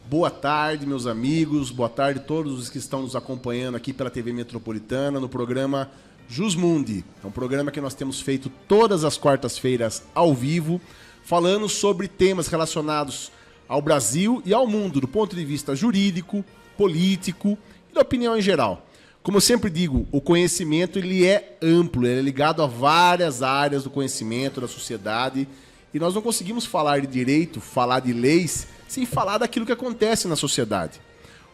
Boa tarde, meus amigos. Boa tarde a todos os que estão nos acompanhando aqui pela TV Metropolitana no programa Jusmundi. É um programa que nós temos feito todas as quartas-feiras ao vivo, falando sobre temas relacionados ao Brasil e ao mundo, do ponto de vista jurídico, político e da opinião em geral. Como eu sempre digo, o conhecimento ele é amplo, ele é ligado a várias áreas do conhecimento da sociedade e nós não conseguimos falar de direito, falar de leis, sem falar daquilo que acontece na sociedade.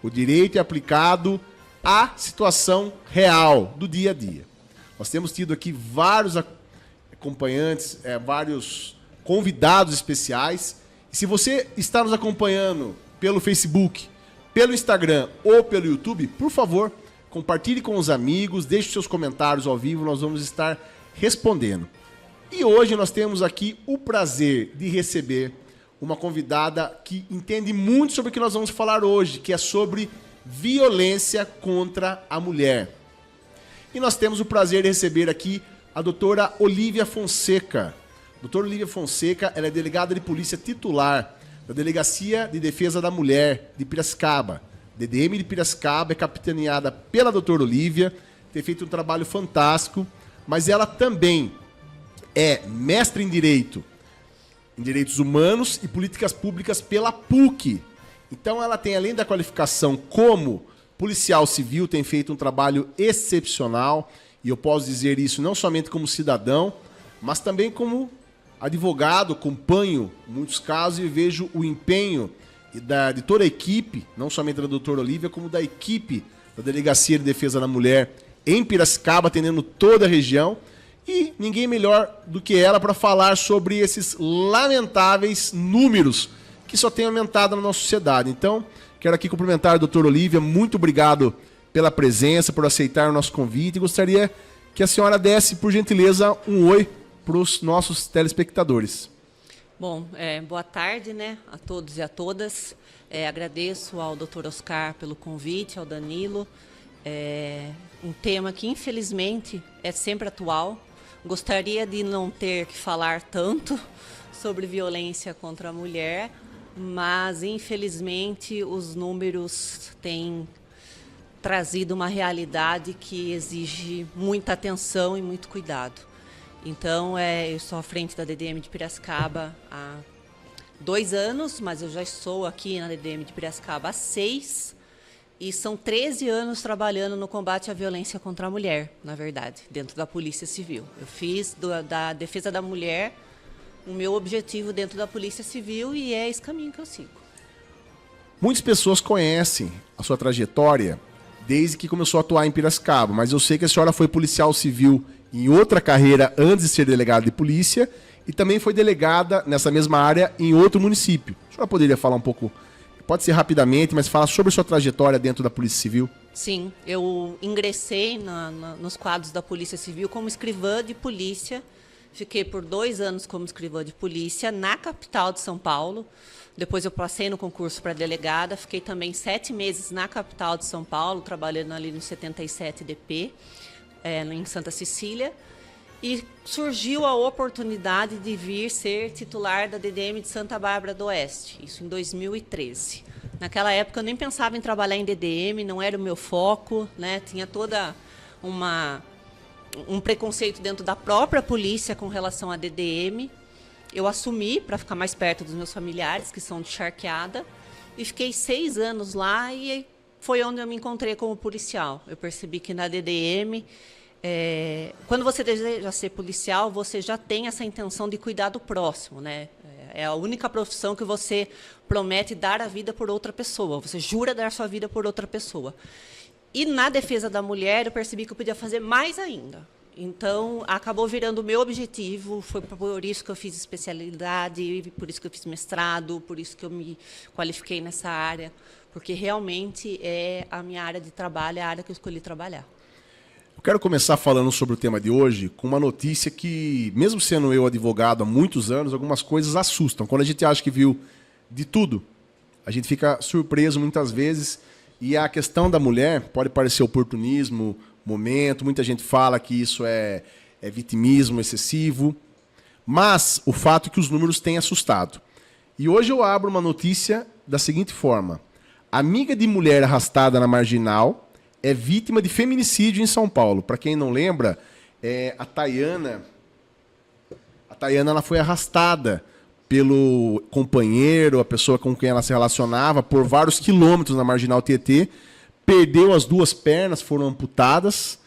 O direito é aplicado à situação real, do dia a dia. Nós temos tido aqui vários acompanhantes, vários convidados especiais. E se você está nos acompanhando pelo Facebook, pelo Instagram ou pelo YouTube, por favor, compartilhe com os amigos, deixe seus comentários ao vivo, nós vamos estar respondendo. E hoje nós temos aqui o prazer de receber uma convidada que entende muito sobre o que nós vamos falar hoje, que é sobre violência contra a mulher. E nós temos o prazer de receber aqui a doutora Olívia Fonseca. A doutora Olívia Fonseca, ela é delegada de polícia titular da Delegacia de Defesa da Mulher de Piracicaba. DDM de Piracicaba é capitaneada pela doutora Olívia, tem feito um trabalho fantástico, mas ela também é mestre em Direitos Humanos e Políticas Públicas pela PUC. Então ela tem, além da qualificação como policial civil, tem feito um trabalho excepcional, e eu posso dizer isso não somente como cidadão, mas também como advogado, acompanho muitos casos e vejo o empenho de toda a equipe, não somente da doutora Olívia, como da equipe da Delegacia de Defesa da Mulher em Piracicaba, atendendo toda a região. E ninguém melhor do que ela para falar sobre esses lamentáveis números que só têm aumentado na nossa sociedade. Então, quero aqui cumprimentar a doutora Olívia. Muito obrigado pela presença, por aceitar o nosso convite. E gostaria que a senhora desse, por gentileza, um oi para os nossos telespectadores. Bom, boa tarde, né, a todos e a todas. Agradeço ao doutor Oscar pelo convite, ao Danilo. Um tema que, infelizmente, é sempre atual. Gostaria de não ter que falar tanto sobre violência contra a mulher, mas, infelizmente, os números têm trazido uma realidade que exige muita atenção e muito cuidado. Então, eu estou à frente da DDM de Piracicaba há 2 anos, mas eu já estou aqui na DDM de Piracicaba há 6. E são 13 anos trabalhando no combate à violência contra a mulher, na verdade, dentro da Polícia Civil. Eu fiz da defesa da mulher o meu objetivo dentro da Polícia Civil e é esse caminho que eu sigo. Muitas pessoas conhecem a sua trajetória desde que começou a atuar em Piracicaba, mas eu sei que a senhora foi policial civil em outra carreira antes de ser delegada de polícia e também foi delegada nessa mesma área em outro município. A senhora poderia falar um pouco... Pode ser rapidamente, mas fala sobre a sua trajetória dentro da Polícia Civil. Sim, eu ingressei nos quadros da Polícia Civil como escrivã de polícia. Fiquei por 2 anos como escrivã de polícia na capital de São Paulo. Depois eu passei no concurso para delegada. Fiquei também 7 meses na capital de São Paulo, trabalhando ali no 77 DP, em Santa Cecília. E surgiu a oportunidade de vir ser titular da DDM de Santa Bárbara do Oeste, isso em 2013. Naquela época eu nem pensava em trabalhar em DDM, não era o meu foco, né? Tinha toda um preconceito dentro da própria polícia com relação à DDM. Eu assumi para ficar mais perto dos meus familiares, que são de Charqueada, e fiquei 6 anos lá e foi onde eu me encontrei como policial. Eu percebi que na DDM... quando você deseja ser policial, você já tem essa intenção de cuidar do próximo, né? É a única profissão que você promete dar a vida por outra pessoa. Você jura dar sua vida por outra pessoa. E na defesa da mulher, eu percebi que eu podia fazer mais ainda. Então, acabou virando o meu objetivo. Foi por isso que eu fiz especialidade, por isso que eu fiz mestrado, por isso que eu me qualifiquei nessa área. Porque realmente é a minha área de trabalho, é a área que eu escolhi trabalhar. Eu quero começar falando sobre o tema de hoje com uma notícia que, mesmo sendo eu advogado há muitos anos, algumas coisas assustam. Quando a gente acha que viu de tudo, a gente fica surpreso muitas vezes. E a questão da mulher pode parecer oportunismo, momento, muita gente fala que isso é vitimismo excessivo, mas o fato é que os números têm assustado. E hoje eu abro uma notícia da seguinte forma. Amiga de mulher arrastada na Marginal é vítima de feminicídio em São Paulo. Para quem não lembra, a Tayana ela foi arrastada pelo companheiro, a pessoa com quem ela se relacionava, por vários quilômetros na Marginal Tietê, perdeu as 2 pernas, foram amputadas,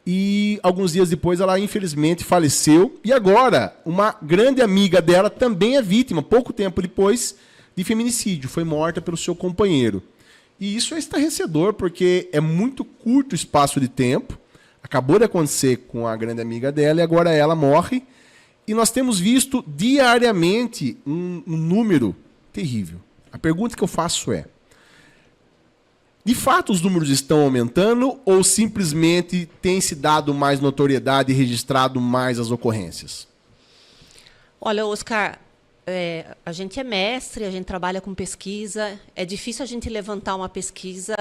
e alguns dias depois ela infelizmente faleceu. E agora, uma grande amiga dela também é vítima, pouco tempo depois, de feminicídio, foi morta pelo seu companheiro. E isso é estarrecedor, porque é muito curto o espaço de tempo, acabou de acontecer com a grande amiga dela, e agora ela morre. E nós temos visto diariamente um número terrível. A pergunta que eu faço é: de fato os números estão aumentando ou simplesmente tem se dado mais notoriedade e registrado mais as ocorrências? Olha, Oscar, a gente é mestre, a gente trabalha com pesquisa. É difícil a gente levantar uma pesquisa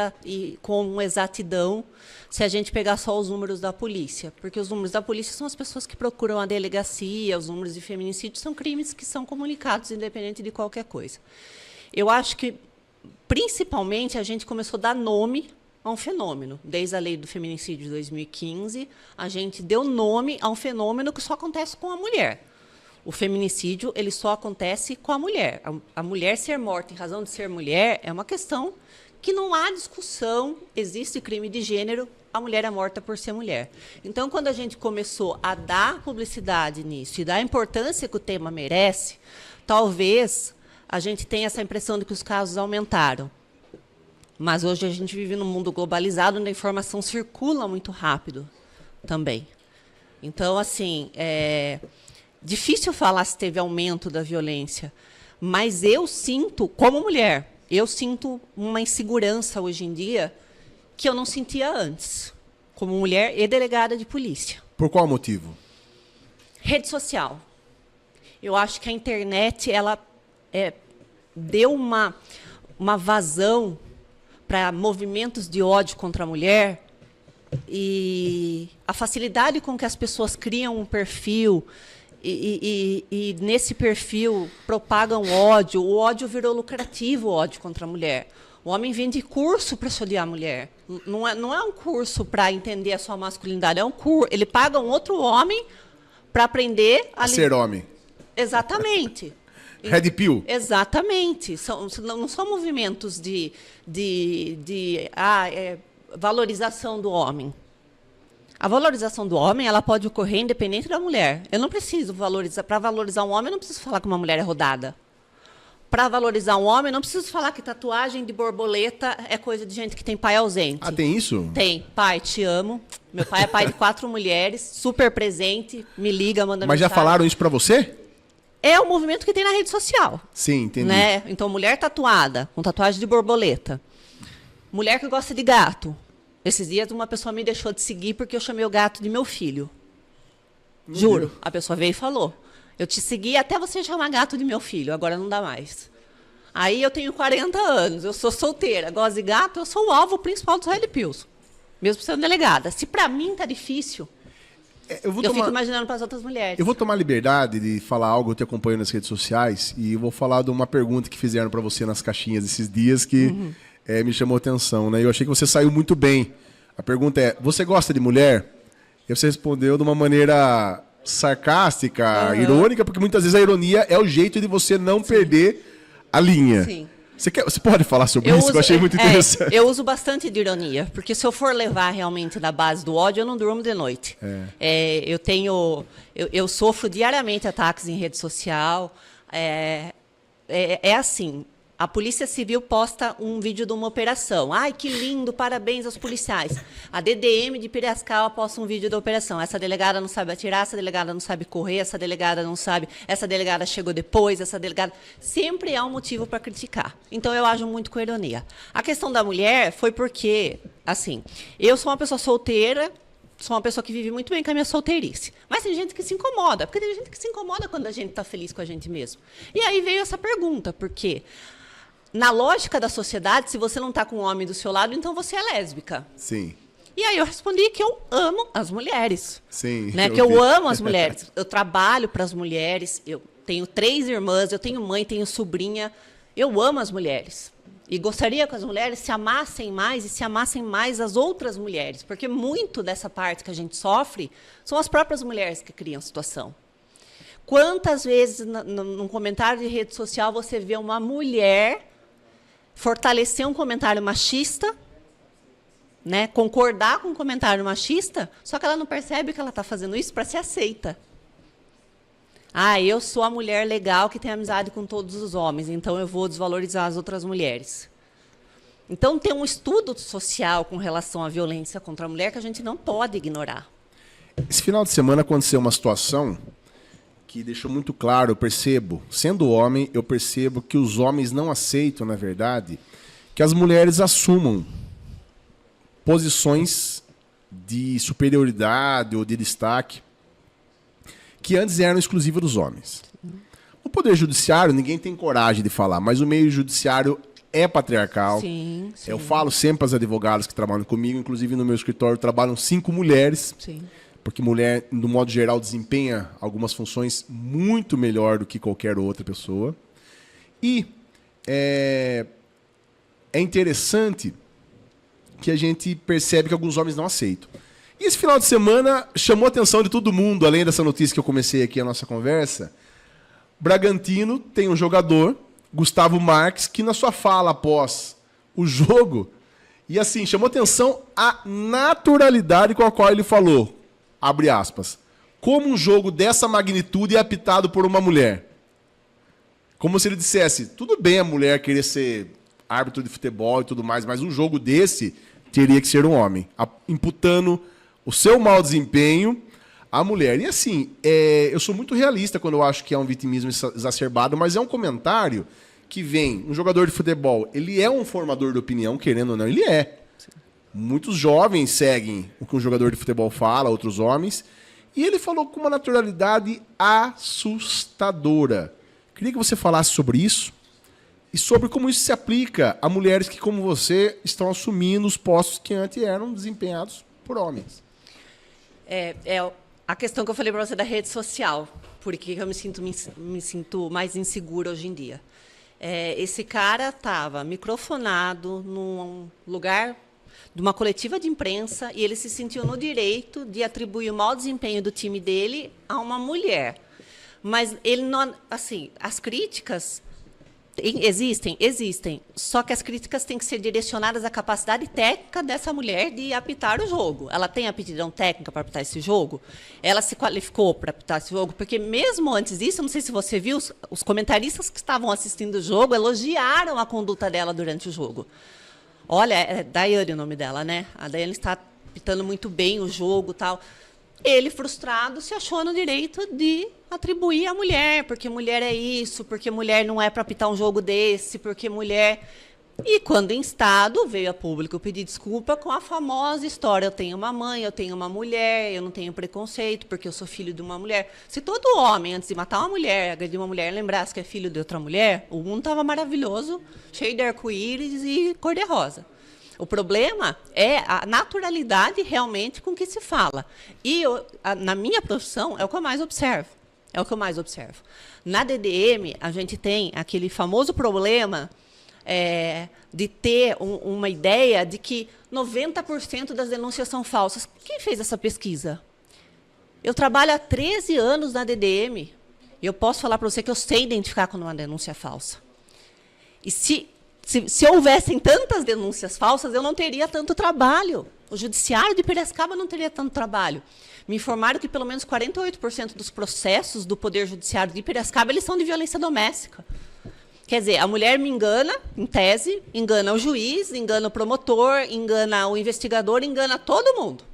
com exatidão se a gente pegar só os números da polícia. Porque os números da polícia são as pessoas que procuram a delegacia, os números de feminicídio são crimes que são comunicados, independente de qualquer coisa. Eu acho que, principalmente, a gente começou a dar nome a um fenômeno. Desde a lei do feminicídio de 2015, a gente deu nome a um fenômeno que só acontece com a mulher. O feminicídio ele só acontece com a mulher. A mulher ser morta em razão de ser mulher é uma questão que não há discussão, existe crime de gênero, a mulher é morta por ser mulher. Então, quando a gente começou a dar publicidade nisso e dar a importância que o tema merece, talvez a gente tenha essa impressão de que os casos aumentaram. Mas hoje a gente vive num mundo globalizado onde a informação circula muito rápido também. Então, assim, difícil falar se teve aumento da violência, mas eu sinto, como mulher, eu sinto uma insegurança hoje em dia que eu não sentia antes, como mulher e delegada de polícia. Por qual motivo? Rede social. Eu acho que a internet ela deu uma vazão para movimentos de ódio contra a mulher, e a facilidade com que as pessoas criam um perfil e nesse perfil propagam ódio. O ódio virou lucrativo, o ódio contra a mulher. O homem vende curso para se odiar a mulher. Não é um curso para entender a sua masculinidade, é um curso. Ele paga um outro homem para aprender a ser homem. Exatamente. Red Pill. Exatamente. Não são movimentos de valorização do homem. A valorização do homem ela pode ocorrer independente da mulher. Eu não preciso valorizar. Para valorizar um homem, eu não preciso falar que uma mulher é rodada. Para valorizar um homem, eu não preciso falar que tatuagem de borboleta é coisa de gente que tem pai ausente. Ah, tem isso? Tem. Pai, te amo. Meu pai é pai de 4 mulheres, super presente, me liga, manda mensagem. Mas já falaram isso para você? É o movimento que tem na rede social. Sim, entendi. Né? Então, mulher tatuada, com tatuagem de borboleta. Mulher que gosta de gato. Esses dias uma pessoa me deixou de seguir porque eu chamei o gato de meu filho. Juro. A pessoa veio e falou: eu te segui até você chamar gato de meu filho, agora não dá mais. Aí eu tenho 40 anos, eu sou solteira, gosto de gato, eu sou o alvo principal dos Red Pills. Mesmo sendo delegada. Se pra mim tá difícil, eu fico imaginando para as outras mulheres. Eu vou tomar liberdade de falar algo, eu te acompanho nas redes sociais, e eu vou falar de uma pergunta que fizeram para você nas caixinhas esses dias que me chamou a atenção, né? Eu achei que você saiu muito bem. A pergunta é: você gosta de mulher? E você respondeu de uma maneira sarcástica, irônica, porque muitas vezes a ironia é o jeito de você não perder a linha. Sim. Você pode falar sobre isso? Eu achei muito interessante. Eu uso bastante de ironia, porque se eu for levar realmente da base do ódio, eu não durmo de noite. Eu sofro diariamente ataques em rede social. Assim, a Polícia Civil posta um vídeo de uma operação. Ai, que lindo, parabéns aos policiais. A DDM de Piracicaba posta um vídeo da operação. Essa delegada não sabe atirar, essa delegada não sabe correr, essa delegada não sabe, essa delegada chegou depois, essa delegada... Sempre há um motivo para criticar. Então, eu ajo muito com ironia. A questão da mulher foi porque, assim, eu sou uma pessoa solteira, sou uma pessoa que vive muito bem com a minha solteirice. Mas tem gente que se incomoda, porque tem gente que se incomoda quando a gente está feliz com a gente mesmo. E aí veio essa pergunta, por quê? Na lógica da sociedade, se você não está com um homem do seu lado, então você é lésbica. Sim. E aí eu respondi que eu amo as mulheres. Sim. Né? Que eu amo as mulheres. Eu trabalho para as mulheres, tenho 3 irmãs, eu tenho mãe, tenho sobrinha. Eu amo as mulheres. E gostaria que as mulheres se amassem mais e se amassem mais as outras mulheres. Porque muito dessa parte que a gente sofre são as próprias mulheres que criam a situação. Quantas vezes, num comentário de rede social, você vê uma mulher fortalecer um comentário machista, né, concordar com um comentário machista, só que ela não percebe que ela está fazendo isso para ser aceita. Ah, eu sou a mulher legal que tem amizade com todos os homens, então eu vou desvalorizar as outras mulheres. Então, tem um estudo social com relação à violência contra a mulher que a gente não pode ignorar. Esse final de semana aconteceu uma situação que deixou muito claro, eu percebo, sendo homem, eu percebo que os homens não aceitam, na verdade, que as mulheres assumam posições de superioridade ou de destaque que antes eram exclusivas dos homens. O Poder Judiciário, ninguém tem coragem de falar, mas o meio judiciário é patriarcal. Sim, sim. Eu falo sempre para as advogadas que trabalham comigo, inclusive no meu escritório trabalham 5 mulheres, Sim. porque mulher, no modo geral, desempenha algumas funções muito melhor do que qualquer outra pessoa. E é interessante que a gente percebe que alguns homens não aceitam. E esse final de semana chamou a atenção de todo mundo, além dessa notícia que eu comecei aqui a nossa conversa. Bragantino tem um jogador, Gustavo Marques, que na sua fala após o jogo, e assim, chamou atenção a naturalidade com a qual ele falou, abre aspas, como um jogo dessa magnitude é apitado por uma mulher. Como se ele dissesse, tudo bem a mulher querer ser árbitro de futebol e tudo mais, mas um jogo desse teria que ser um homem, imputando o seu mau desempenho à mulher. E assim, eu sou muito realista quando eu acho que é um vitimismo exacerbado, mas é um comentário que vem, um jogador de futebol, ele é um formador de opinião, querendo ou não, ele é. Sim. Muitos jovens seguem o que um jogador de futebol fala, outros homens, e ele falou com uma naturalidade assustadora. Queria que você falasse sobre isso e sobre como isso se aplica a mulheres que, como você, estão assumindo os postos que antes eram desempenhados por homens. É a questão que eu falei para você da rede social, porque eu me sinto mais insegura hoje em dia. Esse cara estava microfonado num lugar de uma coletiva de imprensa e ele se sentiu no direito de atribuir o mau desempenho do time dele a uma mulher. Mas ele não, assim, as críticas existem, só que as críticas têm que ser direcionadas à capacidade técnica dessa mulher de apitar o jogo. Ela tem aptidão técnica para apitar esse jogo? Ela se qualificou para apitar esse jogo? Porque mesmo antes disso, não sei se você viu, os comentaristas que estavam assistindo o jogo elogiaram a conduta dela durante o jogo. Olha, é Daiane o nome dela, né? A Daiane está apitando muito bem o jogo e tal. Ele, frustrado, se achou no direito de atribuir à mulher, porque mulher é isso, porque mulher não é para apitar um jogo desse, porque mulher... E, quando instado, veio a público pedir desculpa com a famosa história, eu tenho uma mãe, eu tenho uma mulher, eu não tenho preconceito, porque eu sou filho de uma mulher. Se todo homem, antes de matar uma mulher, agredir uma mulher, lembrasse que é filho de outra mulher, o mundo estava maravilhoso, cheio de arco-íris e cor-de-rosa. O problema é a naturalidade realmente com que se fala. E na minha profissão, é o que eu mais observo. Na DDM, a gente tem aquele famoso problema de ter uma ideia de que 90% das denúncias são falsas. Quem fez essa pesquisa? Eu trabalho há 13 anos na DDM e eu posso falar para você que eu sei identificar quando uma denúncia é falsa. E se houvessem tantas denúncias falsas, eu não teria tanto trabalho. O Judiciário de Piracicaba não teria tanto trabalho. Me informaram que pelo menos 48% dos processos do Poder Judiciário de Piracicaba eles são de violência doméstica. Quer dizer, a mulher me engana, em tese, engana o juiz, engana o promotor, engana o investigador, engana todo mundo.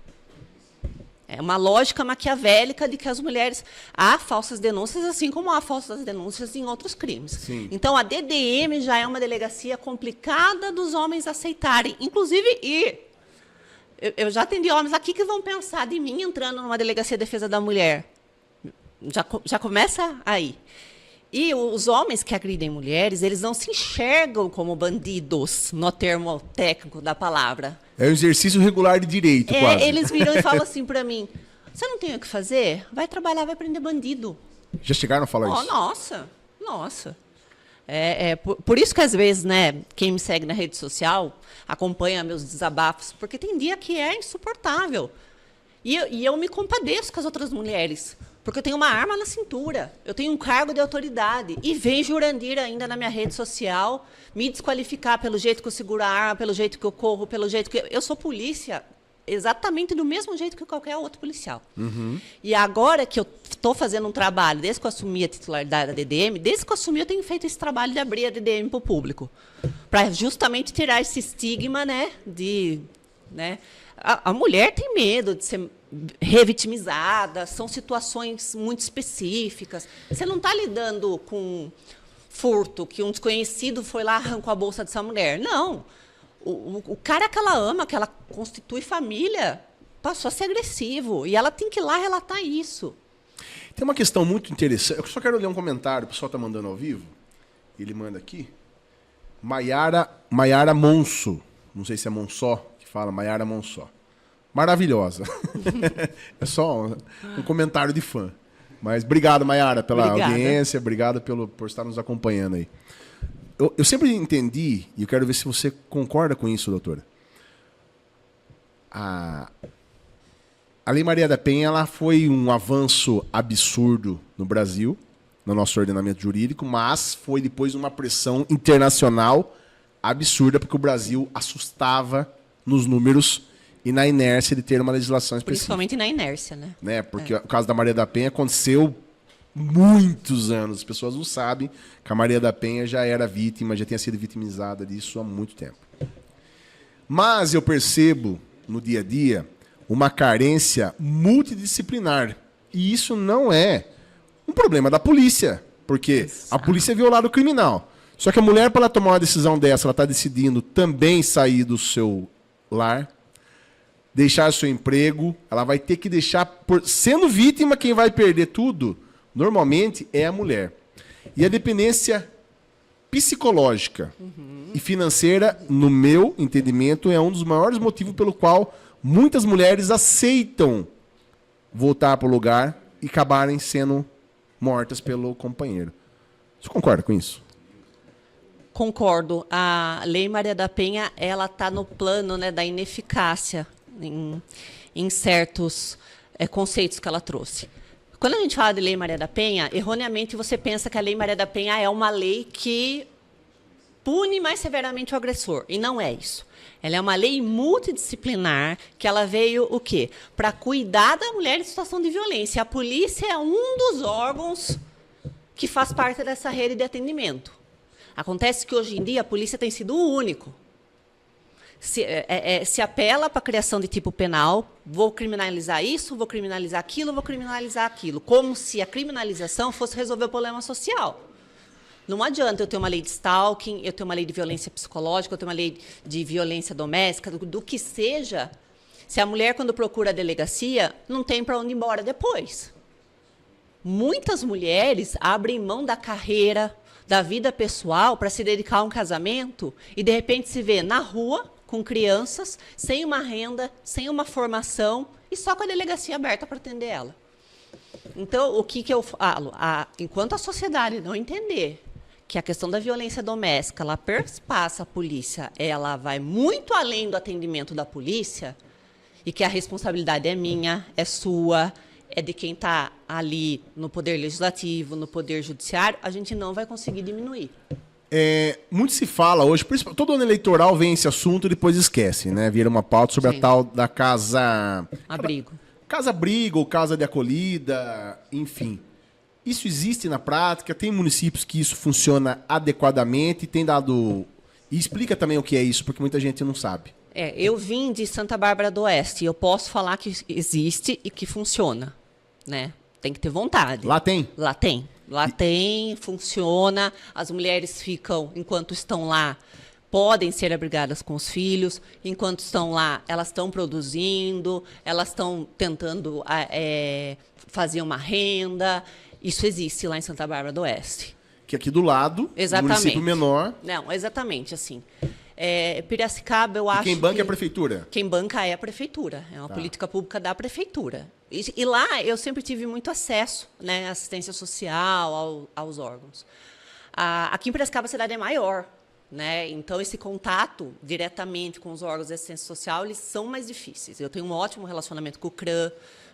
É uma lógica maquiavélica de que as mulheres... Há falsas denúncias, assim como há falsas denúncias em outros crimes. Sim. Então, a DDM já é uma delegacia complicada dos homens aceitarem. Inclusive, eu já atendi homens aqui que vão pensar de mim entrando numa delegacia de defesa da mulher. Já começa aí. E os homens que agridem mulheres, eles não se enxergam como bandidos, no termo técnico da palavra. É um exercício regular de direito, quase. Eles viram e falam assim para mim, você não tem o que fazer? Vai trabalhar, vai prender bandido. Já chegaram a falar Oh, isso? nossa. Por isso que, às vezes, né, quem me segue na rede social acompanha meus desabafos, porque tem dia que é insuportável. E eu me compadeço com as outras mulheres, porque eu tenho uma arma na cintura, eu tenho um cargo de autoridade, e vem Jurandir ainda na minha rede social me desqualificar pelo jeito que eu seguro a arma, pelo jeito que eu corro, pelo jeito que... Eu sou polícia exatamente do mesmo jeito que qualquer outro policial. Uhum. E agora que eu estou fazendo um trabalho, desde que eu assumi a titularidade da DDM, desde que eu assumi eu tenho feito esse trabalho de abrir a DDM para o público, para justamente tirar esse estigma, né, a mulher tem medo de ser revitimizada, são situações muito específicas. Você não está lidando com furto, que um desconhecido foi lá e arrancou a bolsa dessa mulher. Não. O cara que ela ama, que ela constitui família, passou a ser agressivo. E ela tem que ir lá relatar isso. Tem uma questão muito interessante. Eu só quero ler um comentário, o pessoal está mandando ao vivo. Ele manda aqui. Maiara Monso. Não sei se é Monsó que fala, Maiara Monsó. Maravilhosa. É só um comentário de fã. Mas obrigado, Maiara, pela audiência. Obrigado por estar nos acompanhando aí. Eu sempre entendi, e eu quero ver se você concorda com isso, doutora. A Lei Maria da Penha ela foi um avanço absurdo no Brasil, no nosso ordenamento jurídico, mas foi depois uma pressão internacional absurda, porque o Brasil assustava nos números e na inércia de ter uma legislação específica. Principalmente na inércia, né? Porque o caso da Maria da Penha aconteceu muitos anos. As pessoas não sabem que a Maria da Penha já era vítima, já tinha sido vitimizada disso há muito tempo. Mas eu percebo, no dia a dia, uma carência multidisciplinar. E isso não é um problema da polícia, porque a polícia é violar o criminal. Só que a mulher, para ela tomar uma decisão dessa, ela está decidindo também sair do seu lar, deixar seu emprego, ela vai ter que deixar, sendo vítima, quem vai perder tudo, normalmente, é a mulher. E a dependência psicológica e financeira, no meu entendimento, é um dos maiores motivos pelo qual muitas mulheres aceitam voltar para o lugar e acabarem sendo mortas pelo companheiro. Você concorda com isso? Concordo. A Lei Maria da Penha ela está no plano, né, da ineficácia em certos conceitos que ela trouxe. Quando a gente fala de Lei Maria da Penha, erroneamente você pensa que a Lei Maria da Penha é uma lei que pune mais severamente o agressor. E não é isso. Ela é uma lei multidisciplinar que ela veio o quê? Para cuidar da mulher em situação de violência. A polícia é um dos órgãos que faz parte dessa rede de atendimento. Acontece que hoje em dia a polícia tem sido o único. Se apela para a criação de tipo penal, vou criminalizar isso, vou criminalizar aquilo, vou criminalizar aquilo, como se a criminalização fosse resolver o problema social. Não adianta eu ter uma lei de stalking, eu ter uma lei de violência psicológica, eu ter uma lei de violência doméstica, do que seja, se a mulher, quando procura a delegacia, não tem para onde ir embora depois. Muitas mulheres abrem mão da carreira, da vida pessoal, para se dedicar a um casamento e, de repente, se vê na rua, com crianças, sem uma renda, sem uma formação e só com a delegacia aberta para atender ela. Então, o que eu falo? Enquanto a sociedade não entender que a questão da violência doméstica, ela perpassa a polícia, ela vai muito além do atendimento da polícia, e que a responsabilidade é minha, é sua, é de quem está ali no poder legislativo, no poder judiciário, a gente não vai conseguir diminuir. Muito se fala hoje, todo ano eleitoral vem esse assunto e depois esquece, né? Vira uma pauta sobre a tal da casa... Abrigo. Casa-abrigo ou casa de acolhida, enfim. Isso existe na prática? Tem municípios que isso funciona adequadamente? Tem dado... E explica também o que é isso, porque muita gente não sabe. Eu vim de Santa Bárbara do Oeste e eu posso falar que existe e que funciona, né? Tem que ter vontade. Lá tem? Lá tem. Lá tem, funciona. As mulheres ficam, enquanto estão lá, podem ser abrigadas com os filhos. Enquanto estão lá, elas estão produzindo, elas estão tentando fazer uma renda. Isso existe lá em Santa Bárbara do Oeste. Que aqui do lado, exatamente. Município menor. Não, exatamente, assim. Piracicaba, eu acho quem banca é a prefeitura? Quem banca é a prefeitura. É uma política pública da prefeitura. E lá eu sempre tive muito acesso, né, à assistência social, aos órgãos. Aqui em Piracicaba a cidade é maior, né? Então esse contato diretamente com os órgãos de assistência social, eles são mais difíceis. Eu tenho um ótimo relacionamento com o CRAM,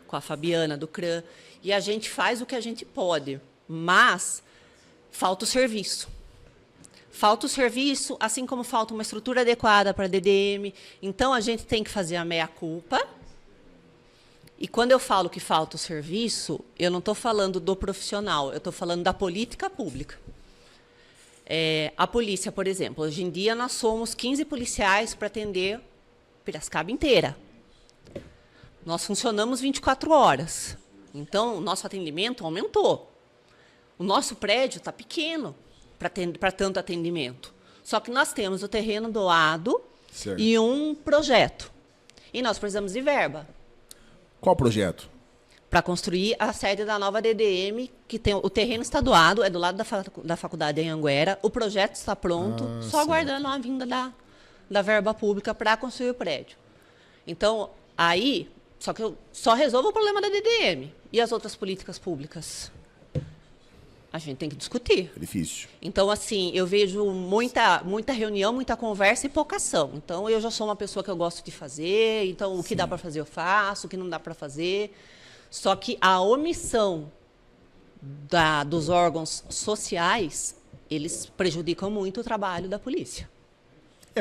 com a Fabiana do CRAM, e a gente faz o que a gente pode, mas falta o serviço. Falta o serviço, assim como falta uma estrutura adequada para a DDM. Então a gente tem que fazer a meia-culpa. E quando eu falo que falta o serviço, eu não estou falando do profissional, eu estou falando da política pública. A polícia, por exemplo, hoje em dia nós somos 15 policiais para atender Piracicaba inteira. Nós funcionamos 24 horas. Então, o nosso atendimento aumentou. O nosso prédio está pequeno para tanto atendimento. Só que nós temos o terreno doado e um projeto. E nós precisamos de verba. Qual projeto? Para construir a sede da nova DDM, que tem o terreno está doado, é do lado da faculdade em Anguera, o projeto está pronto, só aguardando a vinda da verba pública para construir o prédio. Então, aí, só que eu só resolvo o problema da DDM. E as outras políticas públicas? A gente tem que discutir. É difícil. Então, assim, eu vejo muita reunião, muita conversa e pouca ação. Então, eu já sou uma pessoa que eu gosto de fazer, então o que dá para fazer eu faço, o que não dá para fazer. Só que a omissão dos órgãos sociais, eles prejudicam muito o trabalho da polícia.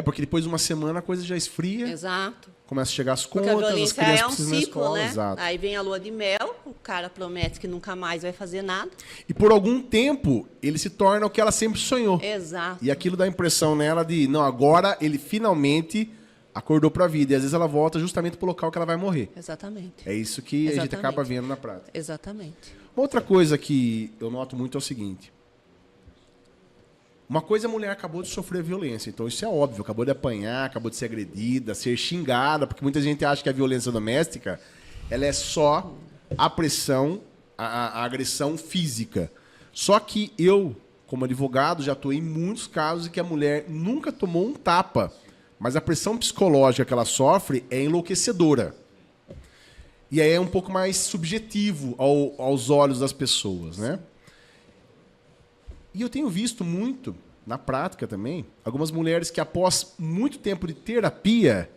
Porque depois de uma semana a coisa já esfria. Exato. Começa a chegar as Porque contas, a as violência crianças é um precisam ir na ciclo, escola. né? Exato. Aí vem a lua de mel, o cara promete que nunca mais vai fazer nada. E por algum tempo, ele se torna o que ela sempre sonhou. Exato. E aquilo dá a impressão nela de, não, agora ele finalmente acordou para a vida. E às vezes ela volta justamente para o local que ela vai morrer. Exatamente. É isso que a gente acaba vendo na prática. Exatamente. Uma outra coisa que eu noto muito é o seguinte. Uma coisa, a mulher acabou de sofrer violência, então isso é óbvio, acabou de apanhar, acabou de ser agredida, ser xingada, porque muita gente acha que a violência doméstica ela é só a pressão, a agressão física. Só que eu, como advogado, já atuei em muitos casos em que a mulher nunca tomou um tapa, mas a pressão psicológica que ela sofre é enlouquecedora. E aí é um pouco mais subjetivo aos olhos das pessoas, né? E eu tenho visto muito, na prática também, algumas mulheres que após muito tempo de terapia,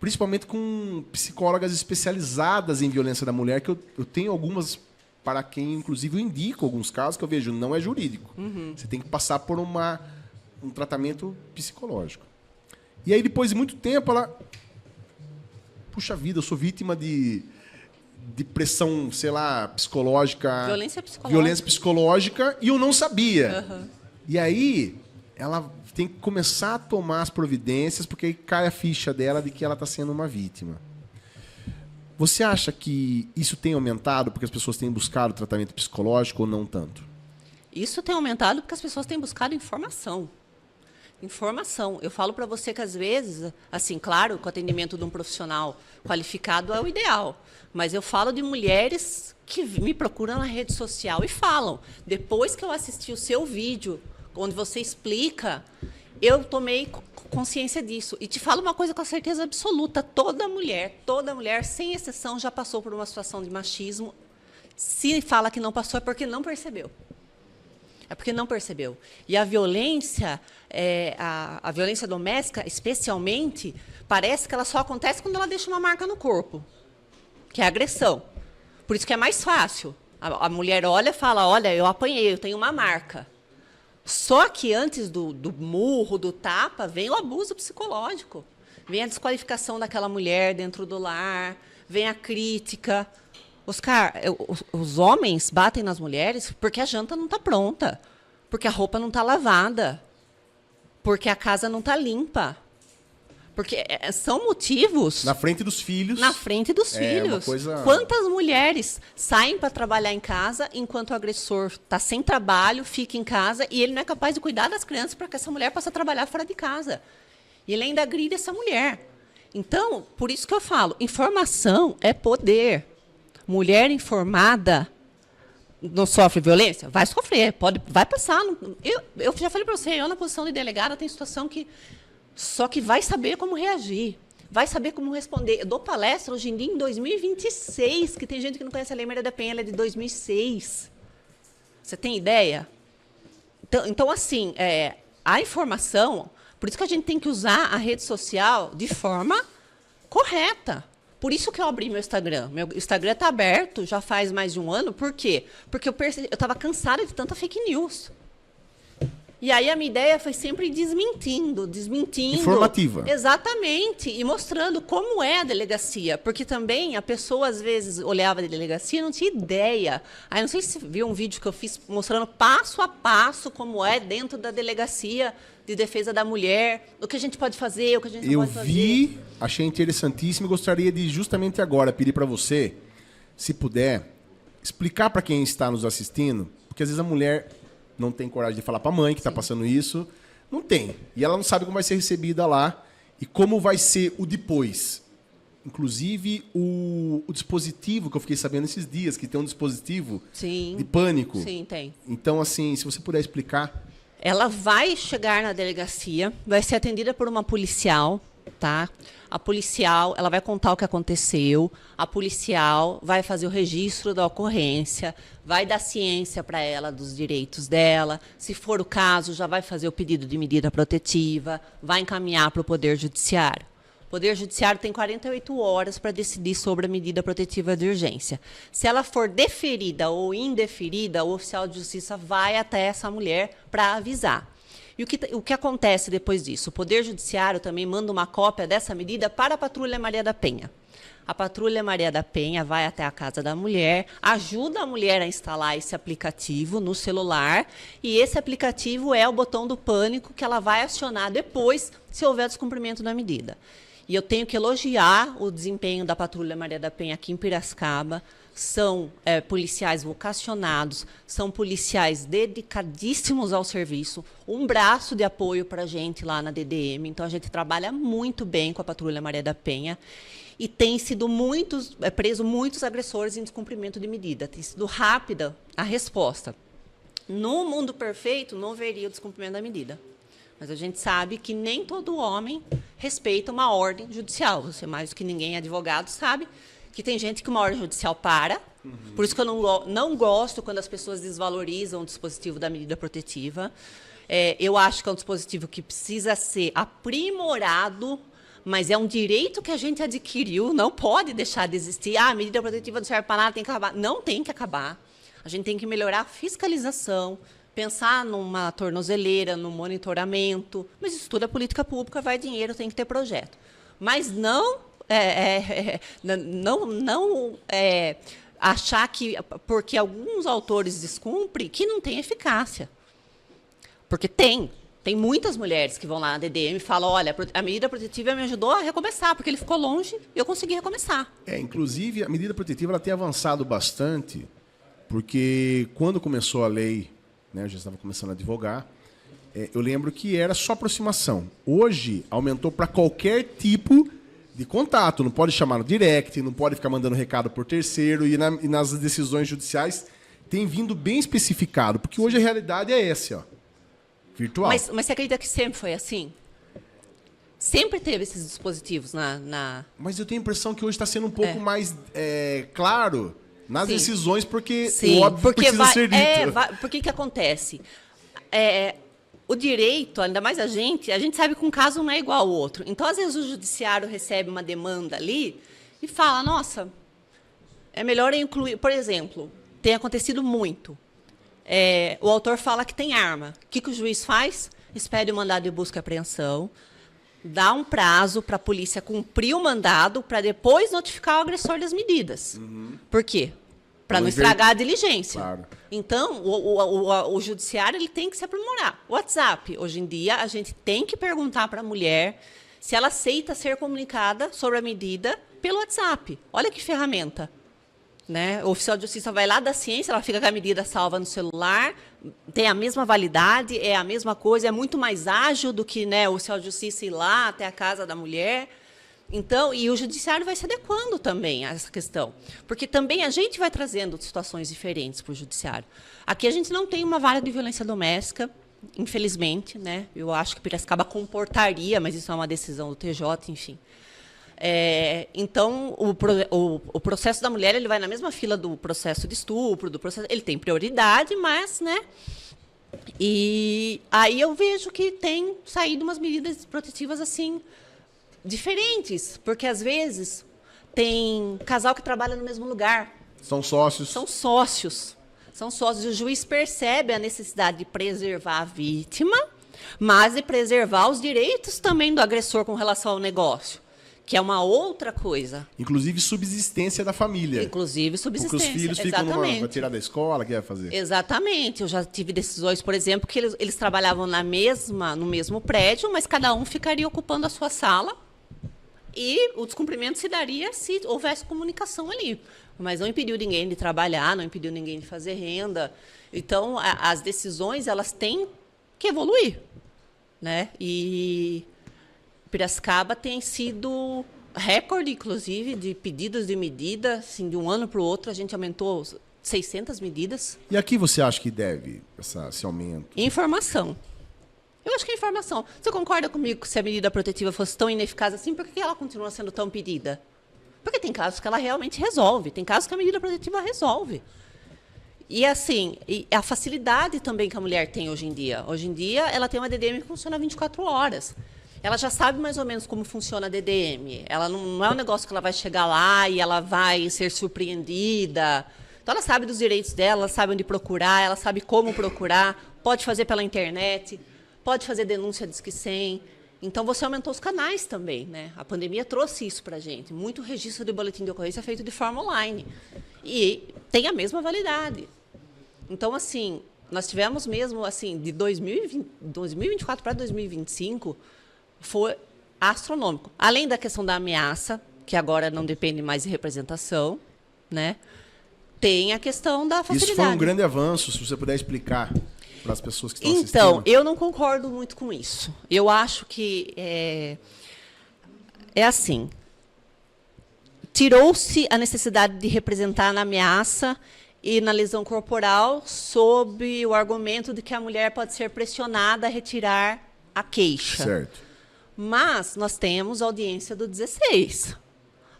principalmente com psicólogas especializadas em violência da mulher, que eu tenho algumas para quem, inclusive, eu indico alguns casos que eu vejo, não é jurídico. Uhum. Você tem que passar por um tratamento psicológico. E aí, depois de muito tempo, ela... Puxa vida, eu sou vítima de pressão, sei lá, psicológica. Violência psicológica e eu não sabia. Uhum. E aí, ela tem que começar a tomar as providências, porque aí cai a ficha dela de que ela está sendo uma vítima. Você acha que isso tem aumentado porque as pessoas têm buscado tratamento psicológico ou não tanto? Isso tem aumentado porque as pessoas têm buscado informação. Informação. Eu falo para você que, às vezes, assim, claro, que o atendimento de um profissional qualificado é o ideal, mas eu falo de mulheres que me procuram na rede social e falam, depois que eu assisti o seu vídeo, onde você explica, eu tomei consciência disso. E te falo uma coisa com certeza absoluta, toda mulher, sem exceção, já passou por uma situação de machismo. Se fala que não passou, é porque não percebeu. É porque não percebeu. E a violência, a violência doméstica, especialmente, parece que ela só acontece quando ela deixa uma marca no corpo, que é a agressão. Por isso que é mais fácil. A mulher olha e fala, olha, eu apanhei, eu tenho uma marca. Só que antes do murro, do tapa, vem o abuso psicológico. Vem a desqualificação daquela mulher dentro do lar, vem a crítica. Oscar, os homens batem nas mulheres porque a janta não está pronta, porque a roupa não está lavada, porque a casa não está limpa. Porque são motivos... Na frente dos filhos. Na frente dos filhos. Uma coisa... Quantas mulheres saem para trabalhar em casa enquanto o agressor está sem trabalho, fica em casa e ele não é capaz de cuidar das crianças para que essa mulher possa trabalhar fora de casa. E ele ainda agride essa mulher. Então, por isso que eu falo, informação é poder. Mulher informada não sofre violência? Vai sofrer, vai passar. Eu já falei para você, eu na posição de delegada tenho situação que só que vai saber como reagir. vai saber como responder. Eu dou palestra hoje em dia em 2026, que tem gente que não conhece a Lei Maria da Penha, ela é de 2006. Você tem ideia? Então assim, a informação, por isso que a gente tem que usar a rede social de forma correta. Por isso que eu abri meu Instagram. Meu Instagram está aberto já faz mais de um ano. Por quê? Porque eu estava cansada de tanta fake news. E aí a minha ideia foi sempre desmentindo. Informativa. Exatamente. E mostrando como é a delegacia. Porque também a pessoa, às vezes, olhava a delegacia e não tinha ideia. Aí não sei se você viu um vídeo que eu fiz mostrando passo a passo como é dentro da delegacia de defesa da mulher, o que a gente pode fazer, o que a gente não pode fazer. Eu vi, achei interessantíssimo e gostaria de, justamente agora, pedir para você, se puder, explicar para quem está nos assistindo, porque às vezes a mulher não tem coragem de falar para a mãe que está passando isso. Não tem. E ela não sabe como vai ser recebida lá e como vai ser o depois. Inclusive, o dispositivo que eu fiquei sabendo esses dias, que tem um dispositivo de pânico. Sim, tem. Então, assim, se você puder explicar. Ela vai chegar na delegacia, vai ser atendida por uma policial, tá? A policial, ela vai contar o que aconteceu, a policial vai fazer o registro da ocorrência, vai dar ciência para ela dos direitos dela, se for o caso, já vai fazer o pedido de medida protetiva, vai encaminhar para o Poder Judiciário. O Poder Judiciário tem 48 horas para decidir sobre a medida protetiva de urgência. Se ela for deferida ou indeferida, o oficial de justiça vai até essa mulher para avisar. E o que acontece depois disso? O Poder Judiciário também manda uma cópia dessa medida para a Patrulha Maria da Penha. A Patrulha Maria da Penha vai até a casa da mulher, ajuda a mulher a instalar esse aplicativo no celular, e esse aplicativo é o botão do pânico que ela vai acionar depois, se houver descumprimento da medida. E eu tenho que elogiar o desempenho da Patrulha Maria da Penha aqui em Piracicaba. São policiais vocacionados, são policiais dedicadíssimos ao serviço, um braço de apoio para a gente lá na DDM. Então, a gente trabalha muito bem com a Patrulha Maria da Penha e tem sido preso muitos agressores em descumprimento de medida. Tem sido rápida a resposta. No mundo perfeito, não haveria o descumprimento da medida. Mas a gente sabe que nem todo homem respeita uma ordem judicial. Você, mais do que ninguém, advogado, sabe que tem gente que uma ordem judicial para. Por isso que eu não gosto quando as pessoas desvalorizam o dispositivo da medida protetiva. Eu acho que é um dispositivo que precisa ser aprimorado, mas é um direito que a gente adquiriu, não pode deixar de existir. A medida protetiva não serve para nada, tem que acabar. Não tem que acabar. A gente tem que melhorar a fiscalização, pensar numa tornozeleira, no monitoramento. Mas isso tudo é política pública, vai dinheiro, tem que ter projeto. Mas não achar que, porque alguns autores descumprem, que não tem eficácia. Porque tem muitas mulheres que vão lá na DDM e falam, olha, a medida protetiva me ajudou a recomeçar, porque ele ficou longe e eu consegui recomeçar. Inclusive, a medida protetiva ela tem avançado bastante, porque quando começou a lei, né, eu já estava começando a advogar, eu lembro que era só aproximação. Hoje, aumentou para qualquer tipo de contato, não pode chamar no direct, não pode ficar mandando recado por terceiro, e nas decisões judiciais tem vindo bem especificado, porque hoje a realidade é essa, ó, virtual. Mas você acredita que sempre foi assim? Sempre teve esses dispositivos na... Mas eu tenho a impressão que hoje está sendo um pouco mais claro nas decisões, porque o óbvio porque precisa ser dito. Por que acontece? O direito, ainda mais a gente sabe que um caso não é igual ao outro. Então, às vezes, o judiciário recebe uma demanda ali e fala, nossa, é melhor incluir... Por exemplo, tem acontecido muito. O autor fala que tem arma. O que o juiz faz? Expede o mandado de busca e apreensão, dá um prazo para a polícia cumprir o mandado para depois notificar o agressor das medidas. Por quê? Para não estragar a diligência. Claro. Então, o judiciário ele tem que se aprimorar. O WhatsApp, hoje em dia, a gente tem que perguntar para a mulher se ela aceita ser comunicada sobre a medida pelo WhatsApp. Olha que ferramenta. Né? O oficial de justiça vai lá da ciência, ela fica com a medida salva no celular, tem a mesma validade, é a mesma coisa, é muito mais ágil do que, né, o oficial de justiça ir lá até a casa da mulher. Então, e o judiciário vai se adequando também a essa questão, porque também a gente vai trazendo situações diferentes para o judiciário. Aqui a gente não tem uma vara de violência doméstica, infelizmente, né? Eu acho que Piracicaba comportaria, mas isso é uma decisão do TJ, enfim. Então, o processo da mulher ele vai na mesma fila do processo de estupro, ele tem prioridade, mas, né? E aí eu vejo que tem saído umas medidas protetivas assim diferentes, porque às vezes tem casal que trabalha no mesmo lugar. São sócios. São sócios. São sócios. O juiz percebe a necessidade de preservar a vítima, mas de preservar os direitos também do agressor com relação ao negócio, que é uma outra coisa. Inclusive subsistência da família. Inclusive subsistência. Porque os filhos ficam vai tirar da escola, o que vai fazer? Exatamente. Eu já tive decisões, por exemplo, que eles trabalhavam no mesmo prédio, mas cada um ficaria ocupando a sua sala e o descumprimento se daria se houvesse comunicação ali. Mas não impediu ninguém de trabalhar, não impediu ninguém de fazer renda. Então, as decisões elas têm que evoluir, né? E Piracicaba tem sido recorde, inclusive, de pedidos de medida. Assim, de um ano para o outro, a gente aumentou 600 medidas. E a que você acha que deve esse aumento? Informação. Eu acho que é informação. Você concorda comigo que se a medida protetiva fosse tão ineficaz assim, por que ela continua sendo tão pedida? Porque tem casos que ela realmente resolve. Tem casos que a medida protetiva resolve. E, assim, a facilidade também que a mulher tem hoje em dia. Hoje em dia, ela tem uma DDM que funciona 24 horas. Ela já sabe mais ou menos como funciona a DDM. Ela não é um negócio que ela vai chegar lá e ela vai ser surpreendida. Então, ela sabe dos direitos dela, ela sabe onde procurar, ela sabe como procurar, pode fazer pela internet, pode fazer denúncia Disque 100. Então, você aumentou os canais também, né? A pandemia trouxe isso para a gente. Muito registro de boletim de ocorrência é feito de forma online. E tem a mesma validade. Então, assim, nós tivemos mesmo, assim, de 2024 para 2025, foi astronômico. Além da questão da ameaça, que agora não depende mais de representação, né? Tem a questão da facilidade. Isso foi um grande avanço, se você puder explicar para as pessoas que estão assistindo. Então, eu não concordo muito com isso. Eu acho que é assim. Tirou-se a necessidade de representar na ameaça e na lesão corporal sob o argumento de que a mulher pode ser pressionada a retirar a queixa. Certo. Mas nós temos a audiência do 16.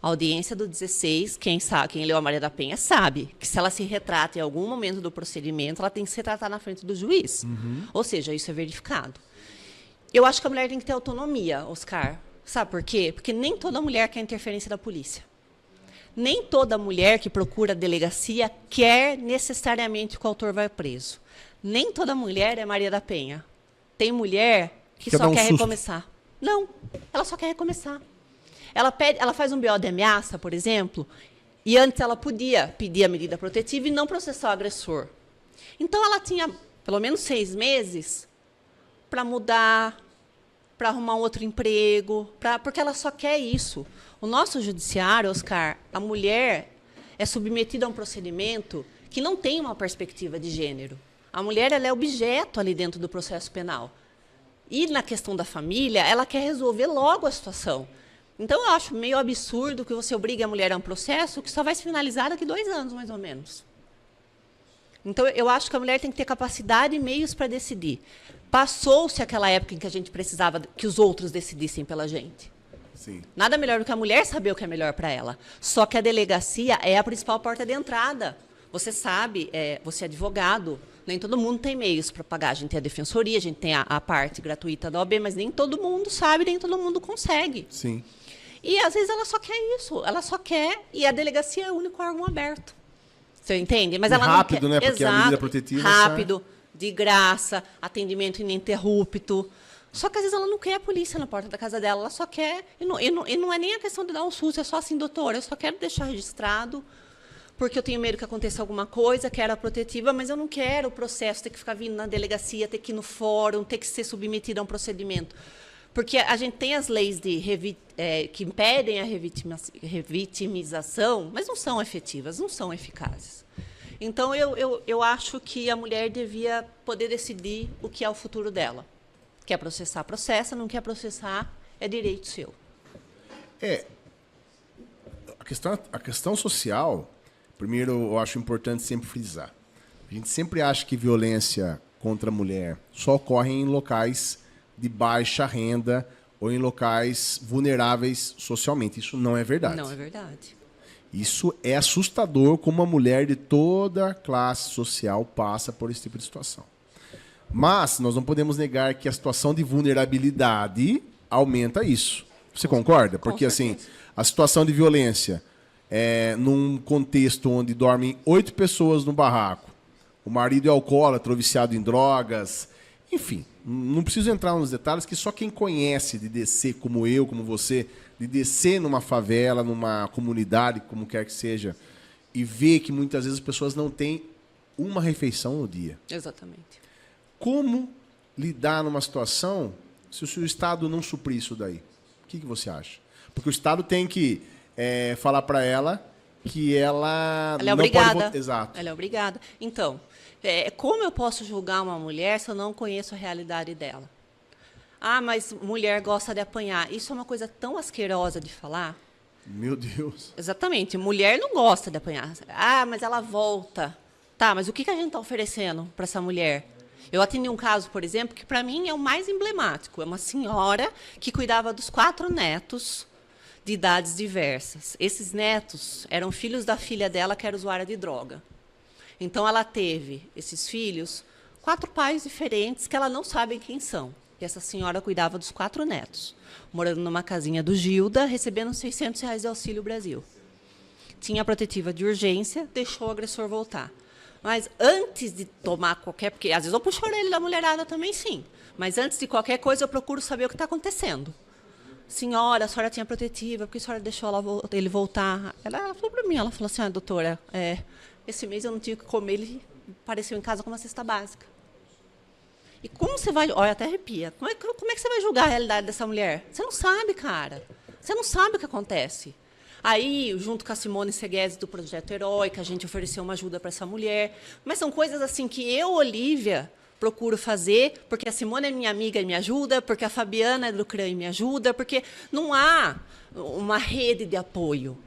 A audiência do 16, quem leu a Maria da Penha sabe que se ela se retrata em algum momento do procedimento, ela tem que se retratar na frente do juiz. Uhum. Ou seja, isso é verificado. Eu acho que a mulher tem que ter autonomia, Oscar. Sabe por quê? Porque nem toda mulher quer interferência da polícia. Nem toda mulher que procura a delegacia quer necessariamente que o autor vá preso. Nem toda mulher é Maria da Penha. Tem mulher que só quer recomeçar. Não, ela só quer recomeçar. Ela faz um BO de ameaça, por exemplo, e antes ela podia pedir a medida protetiva e não processar o agressor. Então, ela tinha pelo menos 6 meses para mudar, para arrumar um outro emprego, porque ela só quer isso. O nosso judiciário, Oscar, a mulher é submetida a um procedimento que não tem uma perspectiva de gênero. A mulher ela é objeto ali dentro do processo penal. E, na questão da família, ela quer resolver logo a situação. Então, eu acho meio absurdo que você obrigue a mulher a um processo que só vai se finalizar daqui 2 anos, mais ou menos. Então, eu acho que a mulher tem que ter capacidade e meios para decidir. Passou-se aquela época em que a gente precisava que os outros decidissem pela gente. Sim. Nada melhor do que a mulher saber o que é melhor para ela. Só que a delegacia é a principal porta de entrada. Você sabe, você é advogado, nem todo mundo tem meios para pagar. A gente tem a defensoria, a gente tem a parte gratuita da OAB, mas nem todo mundo sabe, nem todo mundo consegue. Sim. E, às vezes, ela só quer isso. Ela só quer... E a delegacia é o único órgão aberto. Você entende? Mas ela rápido, não quer... né? Porque Exato, a medida protetiva... rápido, de graça, atendimento ininterrupto. Só que, às vezes, ela não quer a polícia na porta da casa dela. Ela só quer... E não é nem a questão de dar um susto. É só assim, doutor, eu só quero deixar registrado porque eu tenho medo que aconteça alguma coisa, quero a protetiva, mas eu não quero o processo ter que ficar vindo na delegacia, ter que ir no fórum, ter que ser submetido a um procedimento. Porque a gente tem as leis que impedem a revitimização, mas não são efetivas, não são eficazes. Então, eu acho que a mulher devia poder decidir o que é o futuro dela. Quer processar, processa. Não quer processar, é direito seu. A questão social, primeiro, eu acho importante sempre frisar. A gente sempre acha que violência contra a mulher só ocorre em locais de baixa renda ou em locais vulneráveis socialmente. Isso não é verdade. Não é verdade. Isso é assustador como uma mulher de toda classe social passa por esse tipo de situação. Mas nós não podemos negar que a situação de vulnerabilidade aumenta isso. Você concorda? Porque assim, a situação de violência num contexto onde dormem 8 pessoas no barraco, o marido é alcoólatra ou viciado em drogas, enfim, não preciso entrar nos detalhes que só quem conhece de descer como eu, como você, de descer numa favela, numa comunidade, como quer que seja, e ver que muitas vezes as pessoas não têm uma refeição no dia. Exatamente. Como lidar numa situação se o seu Estado não suprir isso daí? O que você acha? Porque o Estado tem que falar para ela que ela é não obrigada. pode... Exato. Ela é obrigada. Então, como eu posso julgar uma mulher se eu não conheço a realidade dela? Ah, mas mulher gosta de apanhar. Isso é uma coisa tão asquerosa de falar. Meu Deus. Exatamente. Mulher não gosta de apanhar. Ah, mas ela volta. Tá, mas o que a gente está oferecendo para essa mulher? Eu atendi um caso, por exemplo, que para mim é o mais emblemático. É uma senhora que cuidava dos 4 netos de idades diversas. Esses netos eram filhos da filha dela, que era usuária de droga. Então, ela teve esses filhos, 4 pais diferentes que ela não sabe quem são. E essa senhora cuidava dos 4 netos, morando numa casinha do Gilda, recebendo R$600 de Auxílio Brasil. Tinha a protetiva de urgência, deixou o agressor voltar. Mas antes de tomar qualquer... Porque às vezes eu puxo a orelha da mulherada também, sim. Mas antes de qualquer coisa, eu procuro saber o que está acontecendo. Senhora, a senhora tinha protetiva, por que a senhora deixou ele voltar? Ela falou para mim, ela falou assim, doutora, esse mês eu não tinha o que comer, ele apareceu em casa com uma cesta básica. E como você vai... Olha, até arrepia. Como é que você vai julgar a realidade dessa mulher? Você não sabe, cara. Você não sabe o que acontece. Aí, junto com a Simone Seguese do Projeto Heróica, a gente ofereceu uma ajuda para essa mulher. Mas são coisas assim que eu, Olívia, procuro fazer, porque a Simone é minha amiga e me ajuda, porque a Fabiana é do CRAM e me ajuda, porque não há uma rede de apoio.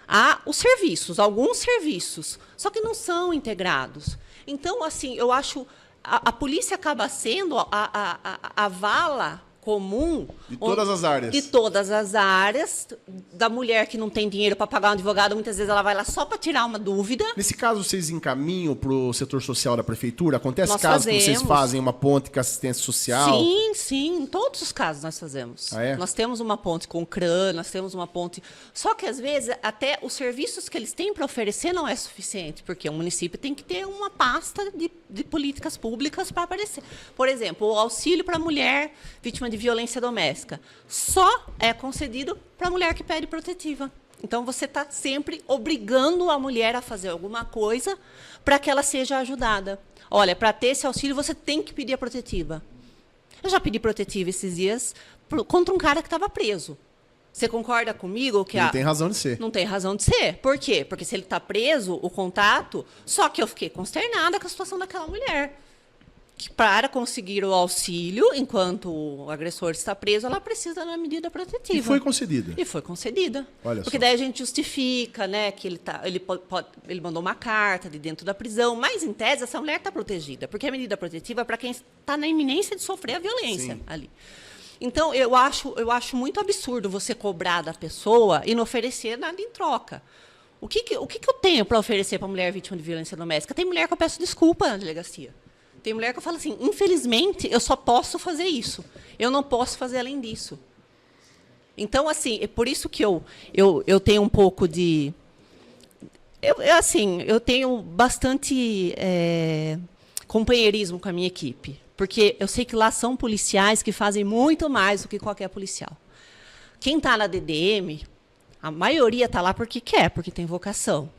Há os serviços, alguns serviços, só que não são integrados. Então, assim, eu acho... A polícia acaba sendo a vala comum... De todas as áreas. De todas as áreas. Da mulher que não tem dinheiro para pagar um advogado, muitas vezes ela vai lá só para tirar uma dúvida. Nesse caso, vocês encaminham para o setor social da prefeitura? Acontece Nós casos que vocês fazemos. fazem uma ponte com assistência social? Sim, sim. Em todos os casos nós fazemos. Ah, é? Nós temos uma ponte com o CRAN, nós temos uma ponte... Só que, às vezes, até os serviços que eles têm para oferecer não é suficiente, porque o município tem que ter uma pasta de políticas públicas para aparecer. Por exemplo, o auxílio para a mulher vítima de violência doméstica só é concedido para a mulher que pede protetiva. Então, você está sempre obrigando a mulher a fazer alguma coisa para que ela seja ajudada. Olha, para ter esse auxílio, você tem que pedir a protetiva. Eu já pedi protetiva esses dias contra um cara que estava preso. Você concorda comigo que Não tem razão de ser. Não tem razão de ser. Por quê? Porque se ele está preso, o contato... Só que eu fiquei consternada com a situação daquela mulher. Que para conseguir o auxílio, enquanto o agressor está preso, ela precisa da medida protetiva. E foi concedida. E foi concedida. Olha Porque só. daí a gente justifica, né, que ele mandou uma carta de dentro da prisão, mas, em tese, essa mulher está protegida, porque a medida protetiva é para quem está na iminência de sofrer a violência. Sim. Ali. Então, eu acho muito absurdo você cobrar da pessoa e não oferecer nada em troca. O que eu tenho para oferecer para a mulher vítima de violência doméstica? Tem mulher que eu peço desculpa na delegacia. Tem mulher que eu falo assim, infelizmente, eu só posso fazer isso. Eu não posso fazer além disso. Então, assim, é por isso que eu tenho um pouco de... Eu tenho bastante companheirismo com a minha equipe. Porque eu sei que lá são policiais que fazem muito mais do que qualquer policial. Quem está na DDM, a maioria está lá porque quer, porque tem vocação.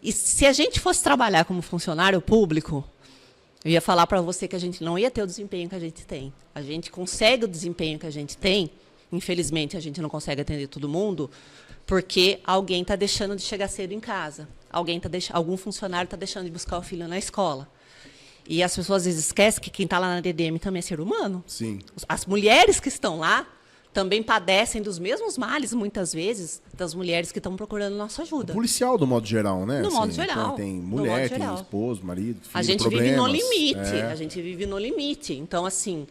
E se a gente fosse trabalhar como funcionário público... Eu ia falar para você que a gente não ia ter o desempenho que a gente tem. A gente consegue o desempenho que a gente tem. Infelizmente, a gente não consegue atender todo mundo, porque alguém está deixando de chegar cedo em casa. Algum funcionário está deixando de buscar o filho na escola. E as pessoas às vezes esquecem que quem está lá na DDM também é ser humano. Sim. As mulheres que estão lá também padecem dos mesmos males, muitas vezes, das mulheres que estão procurando nossa ajuda. O policial, do modo geral, né? Do modo geral. Tem mulher, tem esposo, marido, filho, a gente problemas. Vive no limite. A gente vive no limite. Então, assim,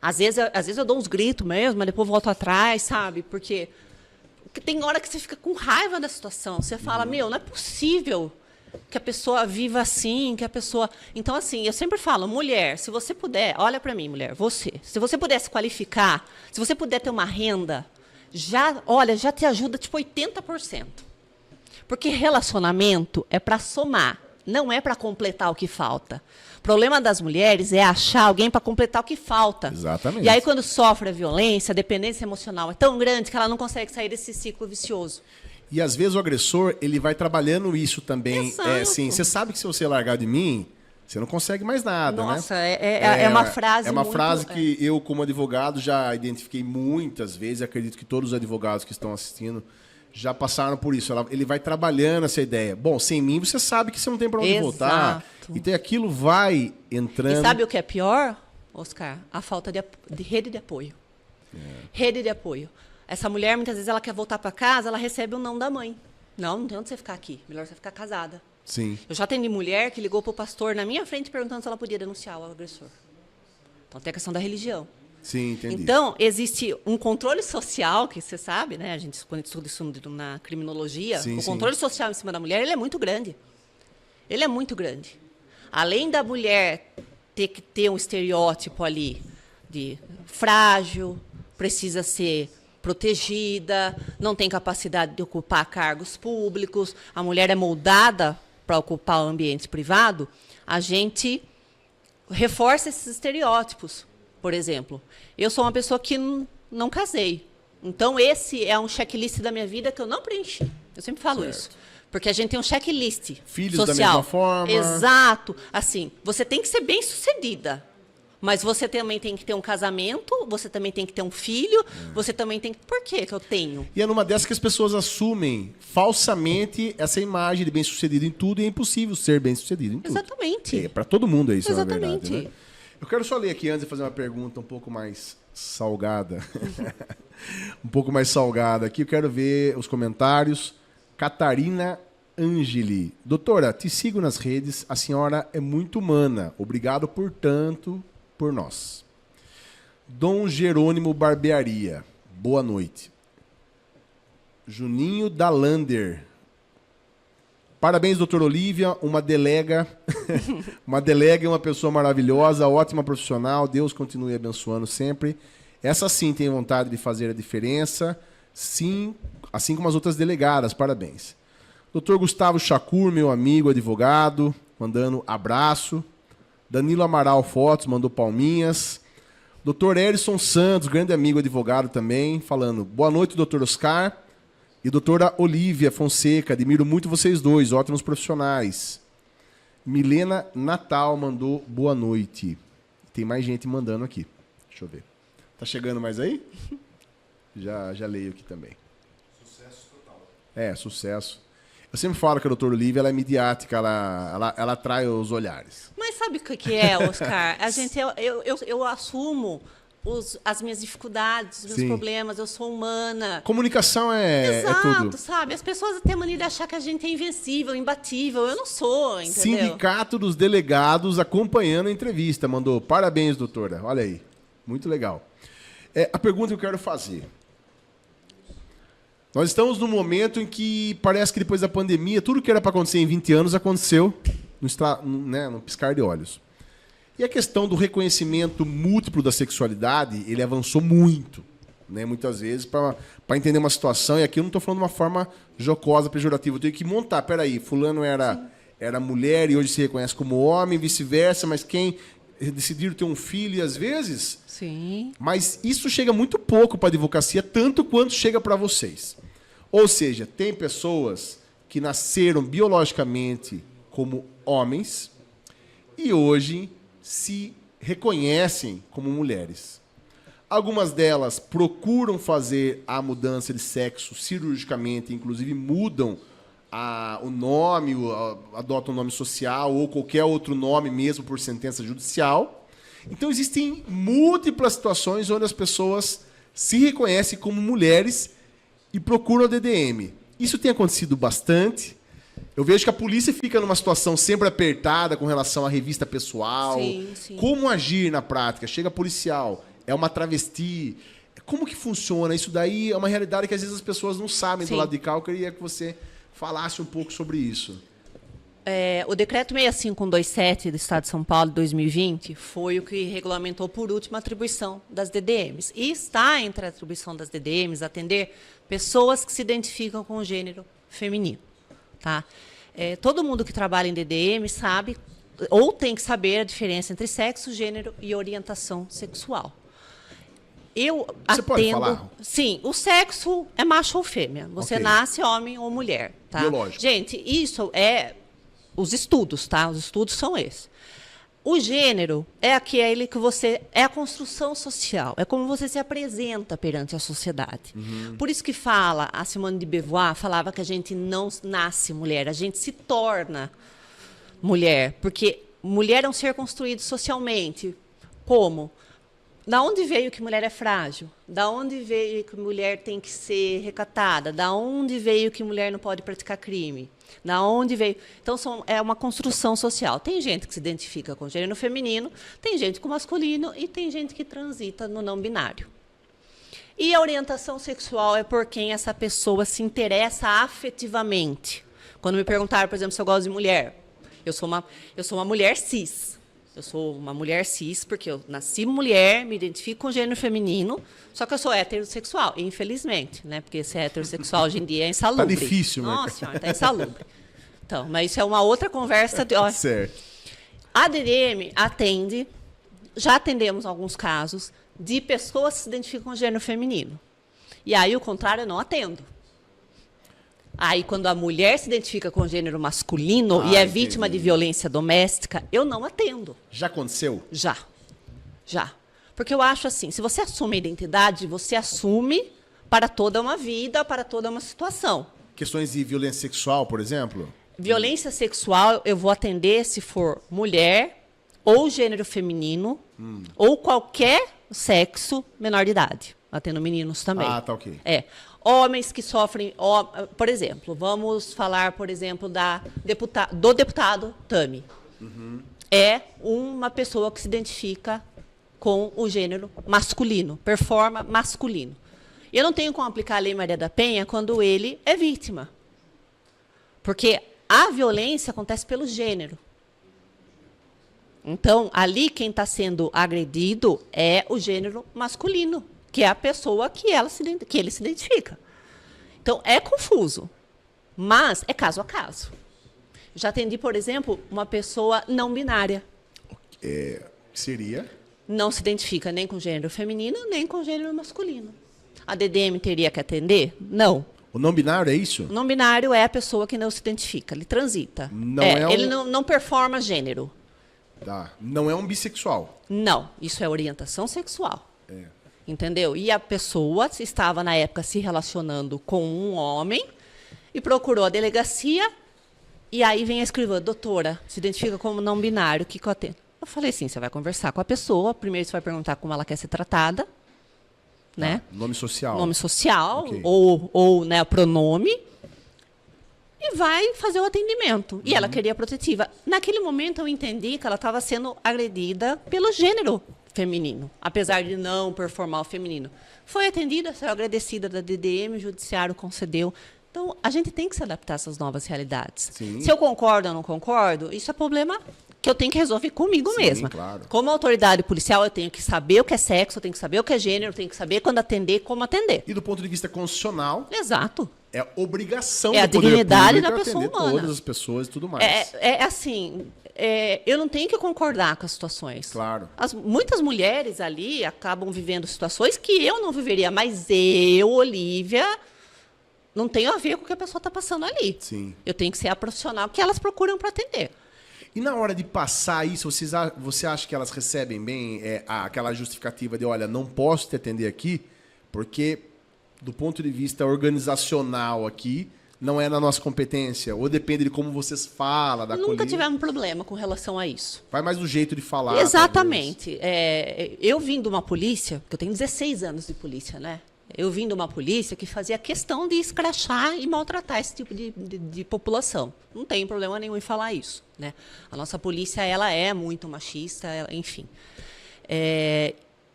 Às vezes eu dou uns gritos mesmo, mas depois volto atrás, sabe? Porque tem hora que você fica com raiva da situação. Você fala, não é possível que a pessoa viva assim, que a pessoa... Então, assim, eu sempre falo, mulher, se você puder... Olha para mim, mulher, se você puder se qualificar, se você puder ter uma renda, já te ajuda, tipo, 80%. Porque relacionamento é para somar, não é para completar o que falta. O problema das mulheres é achar alguém para completar o que falta. Exatamente. E aí, quando sofre a violência, a dependência emocional é tão grande que ela não consegue sair desse ciclo vicioso. E às vezes o agressor, ele vai trabalhando isso também. Exato. Assim, você sabe que se você largar de mim, você não consegue mais nada, Nossa, né? é uma frase É uma muito, frase que eu, como advogado, já identifiquei muitas vezes. Acredito que todos os advogados que estão assistindo já passaram por isso. Ele vai trabalhando essa ideia. Bom, sem mim, você sabe que você não tem para onde voltar. Então aquilo vai entrando... E sabe o que é pior, Oscar? A falta de rede de apoio. Rede de apoio. Essa mulher, muitas vezes, ela quer voltar para casa, ela recebe um não da mãe. Não tem onde você ficar aqui. Melhor você ficar casada. Sim. Eu já atendi mulher que ligou para o pastor na minha frente perguntando se ela podia denunciar o agressor. Então tem a questão da religião. Sim, entendi. Então, existe um controle social, que você sabe, né? A gente, quando estuda isso na criminologia, o controle social em cima da mulher, ele é muito grande. Ele é muito grande. Além da mulher ter que ter um estereótipo ali de frágil, precisa ser protegida, não tem capacidade de ocupar cargos públicos, a mulher é moldada para ocupar o ambiente privado, a gente reforça esses estereótipos. Por exemplo, eu sou uma pessoa que não casei. Então, esse é um checklist da minha vida que eu não preenchi. Eu sempre falo isso. Porque a gente tem um checklist Filhos social. da mesma forma. Exato. Assim, você tem que ser bem-sucedida. Mas você também tem que ter um casamento, você também tem que ter um filho, você também tem que... Por que eu tenho? E é numa dessas que as pessoas assumem falsamente essa imagem de bem-sucedido em tudo e é impossível ser bem-sucedido em tudo. Exatamente. Para todo mundo é isso, na Exatamente. verdade. Né? Eu quero só ler aqui antes de fazer uma pergunta um pouco mais salgada. Um pouco mais salgada aqui. Eu quero ver os comentários. Catarina Angeli. Doutora, te sigo nas redes. A senhora é muito humana. Obrigado por tanto por nós. Dom Jerônimo Barbearia. Boa noite. Juninho Dalander. Parabéns, doutora Olívia, uma delega e uma pessoa maravilhosa, ótima profissional, Deus continue abençoando sempre. Essa sim tem vontade de fazer a diferença, sim, assim como as outras delegadas, parabéns. Doutor Gustavo Chacur, meu amigo, advogado, mandando abraço. Danilo Amaral Fotos, mandou palminhas. Doutor Erison Santos, grande amigo, advogado também, falando, boa noite, doutor Oscar. E doutora Olívia Fonseca, admiro muito vocês dois, ótimos profissionais. Milena Natal mandou boa noite. Tem mais gente mandando aqui. Deixa eu ver. Tá chegando mais aí? Já leio aqui também. Sucesso total. É, sucesso. Eu sempre falo que a doutora Olívia ela é midiática, ela atrai os olhares. Mas sabe o que é, Oscar? Eu assumo as minhas dificuldades, os meus problemas, eu sou humana. Comunicação é tudo. Sabe? As pessoas têm a mania de achar que a gente é invencível, imbatível. Eu não sou, entendeu? Sindicato dos Delegados acompanhando a entrevista. Mandou parabéns, doutora. Olha aí. Muito legal. A pergunta que eu quero fazer. Nós estamos num momento em que parece que depois da pandemia, tudo que era para acontecer em 20 anos aconteceu no piscar de olhos. E a questão do reconhecimento múltiplo da sexualidade, ele avançou muito, né? Muitas vezes, para entender uma situação, e aqui eu não estou falando de uma forma jocosa, pejorativa, eu tenho que montar, peraí, fulano era mulher e hoje se reconhece como homem, vice-versa, mas quem decidiram ter um filho, e às vezes... Sim. Mas isso chega muito pouco para a advocacia, tanto quanto chega para vocês. Ou seja, tem pessoas que nasceram biologicamente como homens e hoje se reconhecem como mulheres. Algumas delas procuram fazer a mudança de sexo cirurgicamente, inclusive mudam o nome, adotam um nome social ou qualquer outro nome mesmo por sentença judicial. Então existem múltiplas situações onde as pessoas se reconhecem como mulheres e procuram a DDM. Isso tem acontecido bastante. Eu vejo que a polícia fica numa situação sempre apertada com relação à revista pessoal. Sim, sim. Como agir na prática? Chega policial. É uma travesti? Como que funciona? Isso daí é uma realidade que às vezes as pessoas não sabem do lado de cá. Eu queria que você falasse um pouco sobre isso. O decreto 65127 do Estado de São Paulo de 2020 foi o que regulamentou por último a atribuição das DDMs. E está entre a atribuição das DDMs atender pessoas que se identificam com o gênero feminino. Tá? Todo mundo que trabalha em DDM sabe, ou tem que saber a diferença entre sexo, gênero e orientação sexual. Você pode falar? Sim, o sexo é macho ou fêmea. Você nasce homem ou mulher. Tá? Biológico. Gente, isso é os estudos, tá? Os estudos são esses. O gênero é aquele que é a construção social, é como você se apresenta perante a sociedade. Por isso que a Simone de Beauvoir falava que a gente não nasce mulher, a gente se torna mulher, porque mulher é um ser construído socialmente. Como? Da onde veio que mulher é frágil? Da onde veio que mulher tem que ser recatada? Da onde veio que mulher não pode praticar crime? Da onde veio? Então, é uma construção social. Tem gente que se identifica com o gênero feminino, tem gente com masculino e tem gente que transita no não binário. E a orientação sexual é por quem essa pessoa se interessa afetivamente. Quando me perguntaram, por exemplo, se eu gosto de mulher, eu sou uma mulher cis. Eu sou uma mulher cis porque eu nasci mulher, me identifico com o gênero feminino, só que eu sou heterossexual, infelizmente, né? Porque ser heterossexual hoje em dia é insalubre. Tá difícil, Nossa senhora, tá insalubre. Então, mas isso é uma outra conversa. Certo. A DDM atende, já atendemos alguns casos, de pessoas que se identificam com o gênero feminino. E aí, o contrário, eu não atendo. Aí, quando a mulher se identifica com o gênero masculino e é vítima de violência doméstica, eu não atendo. Já aconteceu? Já. Porque eu acho assim, se você assume a identidade, você assume para toda uma vida, para toda uma situação. Questões de violência sexual, por exemplo? Violência sexual, eu vou atender se for mulher, ou gênero feminino, ou qualquer sexo menor de idade. Atendo meninos também. Ah, tá ok. Homens que sofrem, por exemplo, vamos falar, por exemplo, do deputado Tami. É uma pessoa que se identifica com o gênero masculino, performa masculino. Eu não tenho como aplicar a Lei Maria da Penha quando ele é vítima. Porque a violência acontece pelo gênero. Então, ali quem está sendo agredido é o gênero masculino, que é a pessoa que ele se identifica. Então, é confuso, mas é caso a caso. Já atendi, por exemplo, uma pessoa não binária. Seria? Não se identifica nem com gênero feminino, nem com gênero masculino. A DDM teria que atender? Não. O não binário é isso? O não binário é a pessoa que não se identifica, ele transita. Ele não performa gênero. Tá. Não é um bissexual. Não, isso é orientação sexual. Entendeu? E a pessoa estava, na época, se relacionando com um homem e procurou a delegacia, e aí vem a escrivã, doutora, se identifica como não binário, o que eu atendo? Eu falei assim, você vai conversar com a pessoa, primeiro você vai perguntar como ela quer ser tratada, né? Nome social. Nome social, Okay. ou né, pronome, e vai fazer o atendimento. E ela queria protetiva. Naquele momento eu entendi que ela estava sendo agredida pelo gênero feminino, apesar de não performar o feminino. Foi atendida, saiu agradecida da DDM, o judiciário concedeu. Então, a gente tem que se adaptar a essas novas realidades. Sim. Se eu concordo ou não concordo, isso é problema que eu tenho que resolver comigo mesma. Claro. Como autoridade policial, eu tenho que saber o que é sexo, eu tenho que saber o que é gênero, eu tenho que saber quando atender, como atender. E do ponto de vista constitucional, Exato. é obrigação É a do poder dignidade público da pessoa atender humana. todas as pessoas e tudo mais. Eu não tenho que concordar com as situações. Claro. Muitas mulheres ali acabam vivendo situações que eu não viveria, mas eu, Olivia, não tenho a ver com o que a pessoa está passando ali. Sim. Eu tenho que ser a profissional que elas procuram para atender. E na hora de passar isso, você acha que elas recebem bem aquela justificativa de, olha, não posso te atender aqui, porque do ponto de vista organizacional aqui, não é na nossa competência, ou depende de como vocês falam, da Nunca colina. tivemos problema com relação a isso. Vai mais do jeito de falar. Exatamente. Eu vim de uma polícia, que eu tenho 16 anos de polícia, né? Eu vim de uma polícia que fazia questão de escrachar e maltratar esse tipo de população. Não tem problema nenhum em falar isso, né? A nossa polícia, ela é muito machista, enfim.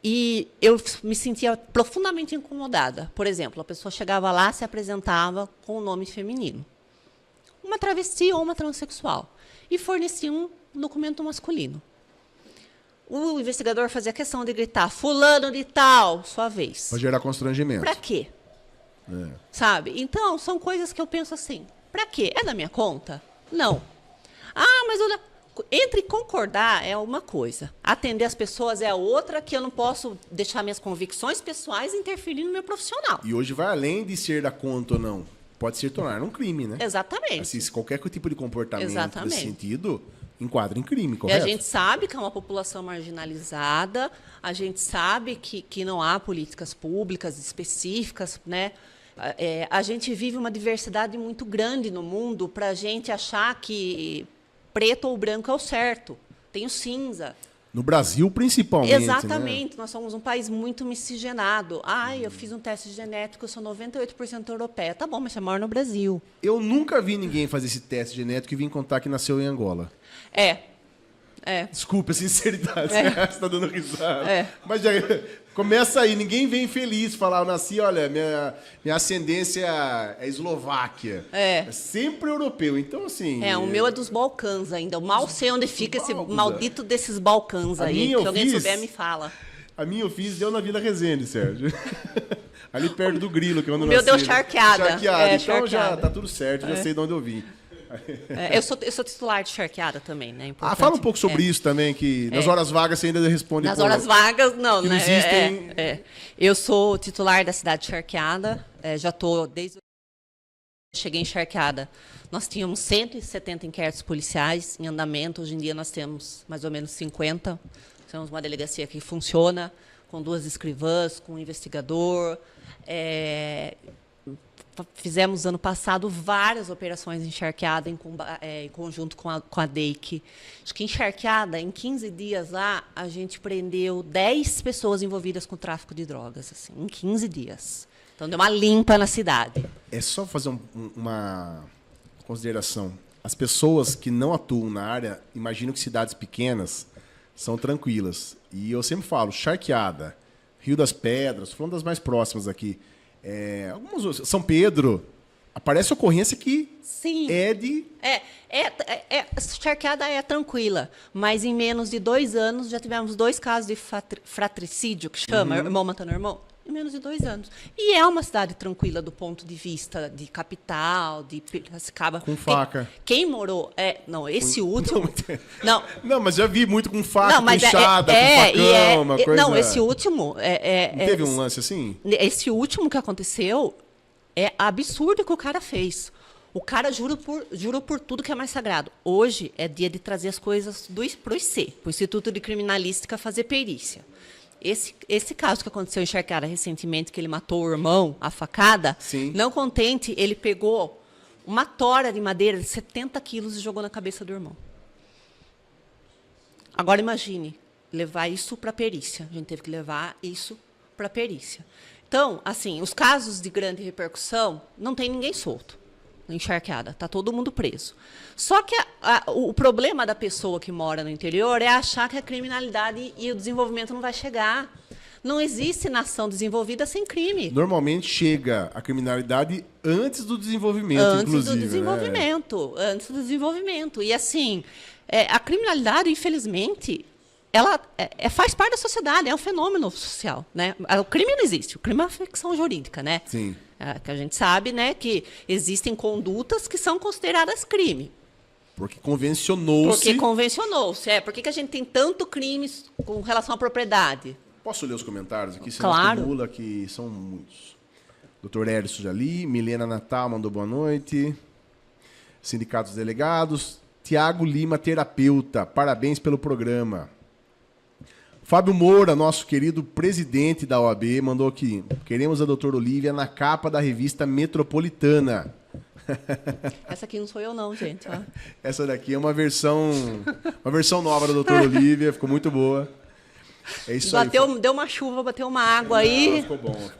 E eu me sentia profundamente incomodada. Por exemplo, a pessoa chegava lá, se apresentava com o nome feminino. Uma travesti ou uma transexual. E fornecia um documento masculino. O investigador fazia questão de gritar, fulano de tal, sua vez. Pra gerar constrangimento. Pra quê? Sabe? Então, são coisas que eu penso assim, pra quê? É da minha conta? Não. Ah, mas entre concordar é uma coisa, atender as pessoas é a outra, que eu não posso deixar minhas convicções pessoais interferir no meu profissional. E hoje vai além de ser da conta ou não. Pode se tornar um crime, né? Exatamente. Assim, se qualquer tipo de comportamento Exatamente. nesse sentido enquadra em crime, E correto? a gente sabe que é uma população marginalizada, a gente sabe que não há políticas públicas específicas, né? A gente vive uma diversidade muito grande no mundo para a gente achar que preto ou branco é o certo. Tem o cinza. No Brasil, principalmente. Exatamente. Né? Nós somos um país muito miscigenado. Eu fiz um teste genético, eu sou 98% europeia. Tá bom, mas você mora no Brasil. Eu nunca vi ninguém fazer esse teste genético e vir contar que nasceu em Angola. Desculpa a sinceridade, você está dando risada. Mas já começa aí, ninguém vem feliz falar, eu nasci, olha, minha ascendência é Eslováquia. É sempre europeu, então assim... O meu é dos Balcãs ainda, eu mal sei onde fica esse maldito desses Balcãs aí, se alguém souber me fala. A minha eu fiz, deu na Vila Resende, Sérgio. Ali perto do Grilo, que é onde eu nasci. O meu deu né? charqueada. Então charqueada. Já tá tudo certo, já sei de onde eu vim. Eu sou titular de charqueada também, né? Fala um pouco sobre isso também, que nas horas vagas você ainda responde. Nas horas vagas, não, né? Existem... Eu sou titular da cidade de Charqueada, já estou desde cheguei em Charqueada. Nós tínhamos 170 inquéritos policiais em andamento, hoje em dia nós temos mais ou menos 50. Temos uma delegacia que funciona, com 2 escrivãs, com um investigador. Fizemos, ano passado, várias operações em Charqueada, em conjunto com a DEIC. Acho que em Charqueada, em 15 dias lá, a gente prendeu 10 pessoas envolvidas com tráfico de drogas, assim, em 15 dias. Então, deu uma limpa na cidade. É só fazer uma consideração. As pessoas que não atuam na área imaginam que cidades pequenas são tranquilas. E eu sempre falo, Charqueada, Rio das Pedras, falando das mais próximas aqui, São Pedro, aparece ocorrência que Sim. é de... Charqueada é tranquila, mas em menos de 2 anos já tivemos 2 casos de fratricídio, que chama, irmão matando irmão, em menos de 2 anos. E é uma cidade tranquila do ponto de vista de capital, de Piracicaba. Com faca. Quem morou... Não, esse último... Não, mas já vi muito com faca, mas com enxada, com facão, uma coisa... Não, esse último... Não teve um lance assim? Esse último que aconteceu é absurdo o que o cara fez. O cara jurou por tudo que é mais sagrado. Hoje é dia de trazer as coisas para o IC, para o Instituto de Criminalística, fazer perícia. Esse caso que aconteceu em Charqueada recentemente, que ele matou o irmão, a facada, Sim. Não contente, ele pegou uma tora de madeira de 70 quilos e jogou na cabeça do irmão. Agora imagine, levar isso para a perícia. A gente teve que levar isso para a perícia. Então, assim, os casos de grande repercussão, não tem ninguém solto. Encharqueada, está todo mundo preso. Só que o problema da pessoa que mora no interior é achar que a criminalidade e o desenvolvimento não vai chegar. Não existe nação desenvolvida sem crime. Normalmente chega a criminalidade antes do desenvolvimento, inclusive. Antes do desenvolvimento. E assim, a criminalidade, infelizmente, ela faz parte da sociedade, é um fenômeno social, né? O crime não existe, o crime é uma ficção jurídica, né? Sim. Que a gente sabe, né, que existem condutas que são consideradas crime. Porque convencionou-se. Por que a gente tem tanto crimes com relação à propriedade? Posso ler os comentários aqui? Senão Claro. Acumula, que são muitos. Dr. Hércio já li. Milena Natal mandou boa noite. Sindicatos delegados. Tiago Lima, terapeuta. Parabéns pelo programa. Fábio Moura, nosso querido presidente da OAB, mandou aqui. Queremos a doutora Olívia na capa da revista Metropolitana. Essa aqui não sou eu não, gente. Ó. Essa daqui é uma versão nova da doutora Olívia, ficou muito boa. É isso aí. Deu uma chuva, bateu uma água aí. Ficou bom.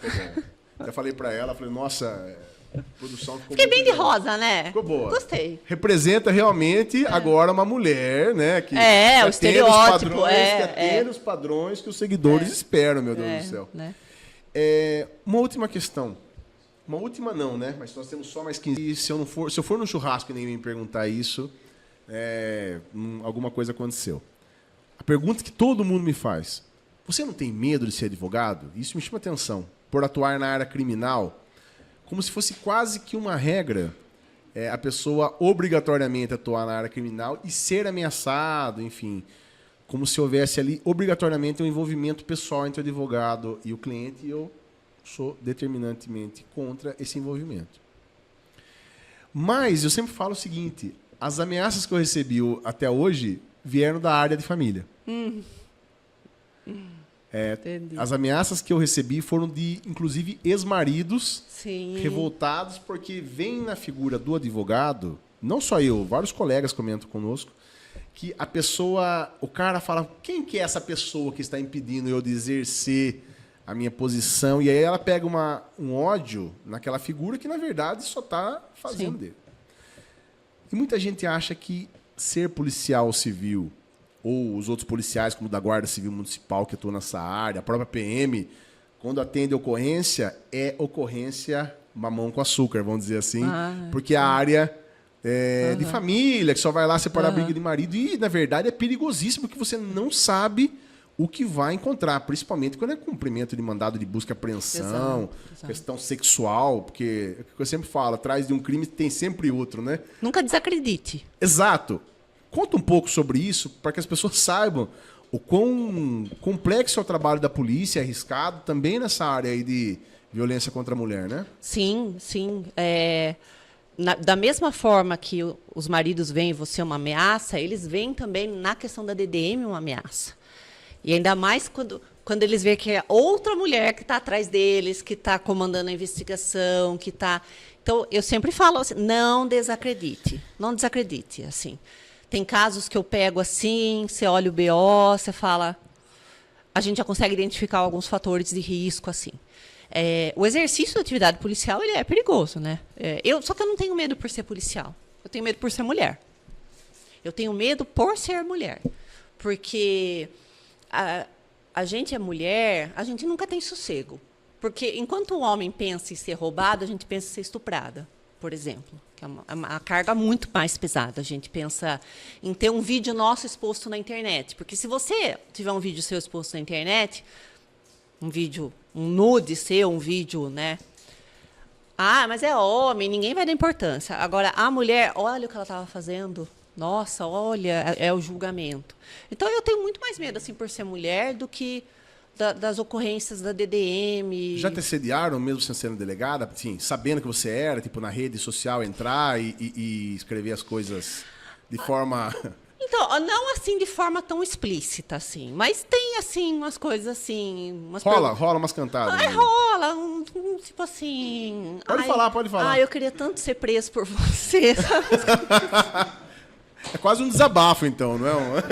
Já falei pra ela, falei, nossa, A produção ficou Fiquei bem de muito legal. rosa, né? Ficou boa. Gostei. Representa realmente agora uma mulher, né? Que O atende estereótipo. que atende os padrões que os seguidores esperam, meu Deus do céu. Né? Uma última questão. Uma última não, né? Mas nós temos só mais 15. E se eu for no churrasco e nem me perguntar isso, alguma coisa aconteceu. A pergunta que todo mundo me faz: você não tem medo de ser advogado? Isso me chama atenção. Por atuar na área criminal, como se fosse quase que uma regra, a pessoa obrigatoriamente atuar na área criminal e ser ameaçado, enfim. Como se houvesse ali obrigatoriamente um envolvimento pessoal entre o advogado e o cliente, e eu sou determinantemente contra esse envolvimento. Mas eu sempre falo o seguinte: as ameaças que eu recebi até hoje vieram da área de família. As ameaças que eu recebi foram de, inclusive, ex-maridos revoltados porque vem na figura do advogado, não só eu, vários colegas comentam conosco, que a pessoa, o cara fala: quem que é essa pessoa que está impedindo eu de exercer a minha posição? E aí ela pega um ódio naquela figura que, na verdade, só está fazendo dele. E muita gente acha que ser policial civil, ou os outros policiais, como o da Guarda Civil Municipal, que atuam nessa área, a própria PM, quando atende ocorrência, é ocorrência mamão com açúcar, vamos dizer assim, porque a área de família, que só vai lá separar a briga de marido, e, na verdade, é perigosíssimo, porque você não sabe o que vai encontrar, principalmente quando é cumprimento de mandado de busca e apreensão, questão sexual, porque, eu sempre falo, atrás de um crime tem sempre outro, né? Nunca desacredite. Exato. Conta um pouco sobre isso, para que as pessoas saibam o quão complexo é o trabalho da polícia, arriscado, também nessa área aí de violência contra a mulher, né? Sim. Da mesma forma que os maridos veem você uma ameaça, eles veem também na questão da DDM uma ameaça. E ainda mais quando eles veem que é outra mulher que está atrás deles, que está comandando a investigação, que está... Então, eu sempre falo assim: não desacredite. Não desacredite, assim. Tem casos que eu pego assim, você olha o BO, você fala... A gente já consegue identificar alguns fatores de risco, assim. O exercício da atividade policial, ele é perigoso, né? Só que eu não tenho medo por ser policial. Eu tenho medo por ser mulher. Eu tenho medo por ser mulher. Porque a gente é mulher, a gente nunca tem sossego. Porque enquanto o homem pensa em ser roubado, a gente pensa em ser estuprada, por exemplo. Que é uma carga muito mais pesada. A gente pensa em ter um vídeo nosso exposto na internet. Porque se você tiver um vídeo seu exposto na internet, um nude seu, um vídeo, né? Mas é homem, ninguém vai dar importância. Agora, a mulher, olha o que ela estava fazendo. Nossa, olha, é o julgamento. Então, eu tenho muito mais medo, assim, por ser mulher, do que das ocorrências da DDM. Já te assediaram, mesmo sem sendo delegada? Assim, sabendo que você era, tipo, na rede social, entrar e escrever as coisas de forma... Então, não assim de forma tão explícita, assim. Mas tem, assim, umas coisas assim... Rola umas cantadas. Rola, tipo assim... Pode falar. Eu queria tanto ser preso por você, sabe? É quase um desabafo, então, não é?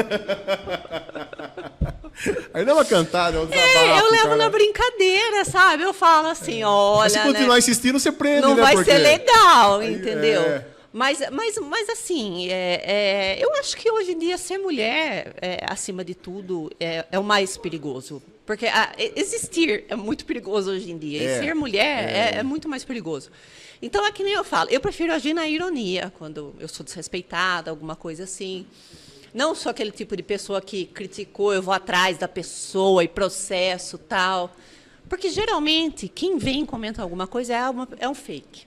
Aí não é uma cantada, é um desabafo. Eu levo na brincadeira, sabe? Eu falo assim, olha... Mas se continuar insistindo, você prende, não né? vai ser legal, entendeu? Mas assim, eu acho que hoje em dia ser mulher, acima de tudo, é o mais perigoso. Porque existir é muito perigoso hoje em dia. E ser mulher é muito mais perigoso. Então, é que nem eu falo. Eu prefiro agir na ironia, quando eu sou desrespeitada, alguma coisa assim. Não sou aquele tipo de pessoa que criticou, eu vou atrás da pessoa e processo, tal. Porque, geralmente, quem vem e comenta alguma coisa é um fake.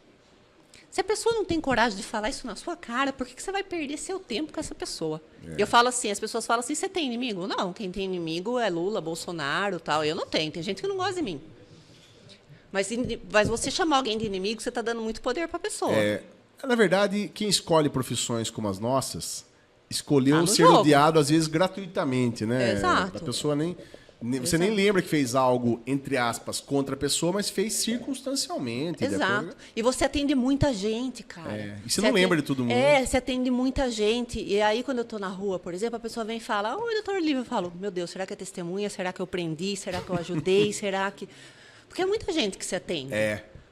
Se a pessoa não tem coragem de falar isso na sua cara, por que você vai perder seu tempo com essa pessoa? Eu falo assim, as pessoas falam assim: você tem inimigo? Não, quem tem inimigo é Lula, Bolsonaro, tal. Eu não tenho, tem gente que não gosta de mim. Mas você chamar alguém de inimigo, você está dando muito poder para a pessoa. Na verdade, quem escolhe profissões como as nossas, escolheu ser jogo. Odiado, às vezes, gratuitamente, né? Exato. A pessoa você nem lembra que fez algo, entre aspas, contra a pessoa, mas fez circunstancialmente. Exato. E você atende muita gente, cara. E você não lembra de todo mundo. Você atende muita gente. E aí, quando eu estou na rua, por exemplo, a pessoa vem e fala: oi, doutor Lívia. Eu falo: meu Deus, será que é testemunha? Será que eu prendi? Será que eu ajudei? Será que... Porque é muita gente que se atende.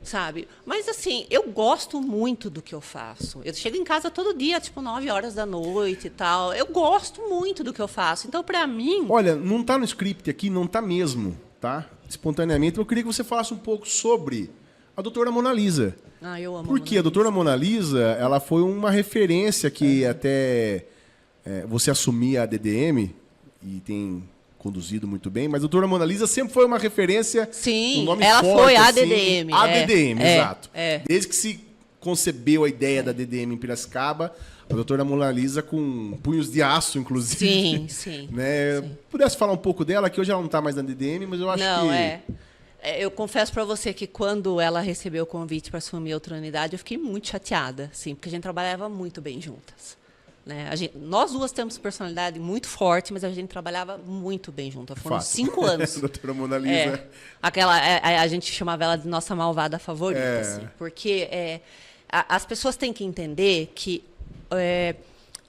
sabe? Mas, assim, eu gosto muito do que eu faço. Eu chego em casa todo dia, tipo, 9 horas da noite e tal. Eu gosto muito do que eu faço. Então, para mim... Olha, não está no script aqui, não está mesmo, tá? Espontaneamente, eu queria que você falasse um pouco sobre a doutora Mona Lisa. Ah, eu amo Porque a doutora Mona Lisa, ela foi uma referência que até você assumia a DDM e tem conduzido muito bem, mas a doutora Mona Lisa sempre foi uma referência. Sim, um nome ela forte, foi a assim, DDM. A DDM, exato. É. Desde que se concebeu a ideia da DDM em Piracicaba, a doutora Mona Lisa com punhos de aço, inclusive. Sim, sim. Né? Sim. Pudesse falar um pouco dela, que hoje ela não está mais na DDM, mas eu acho que... Eu confesso para você que quando ela recebeu o convite para assumir a outra unidade, eu fiquei muito chateada, assim, porque a gente trabalhava muito bem juntas. Né? Nós duas temos personalidade muito forte, mas a gente trabalhava muito bem juntas. Foram 5 anos. Doutora Mona Lisa. A gente chamava ela de nossa malvada favorita, assim, porque as pessoas têm que entender que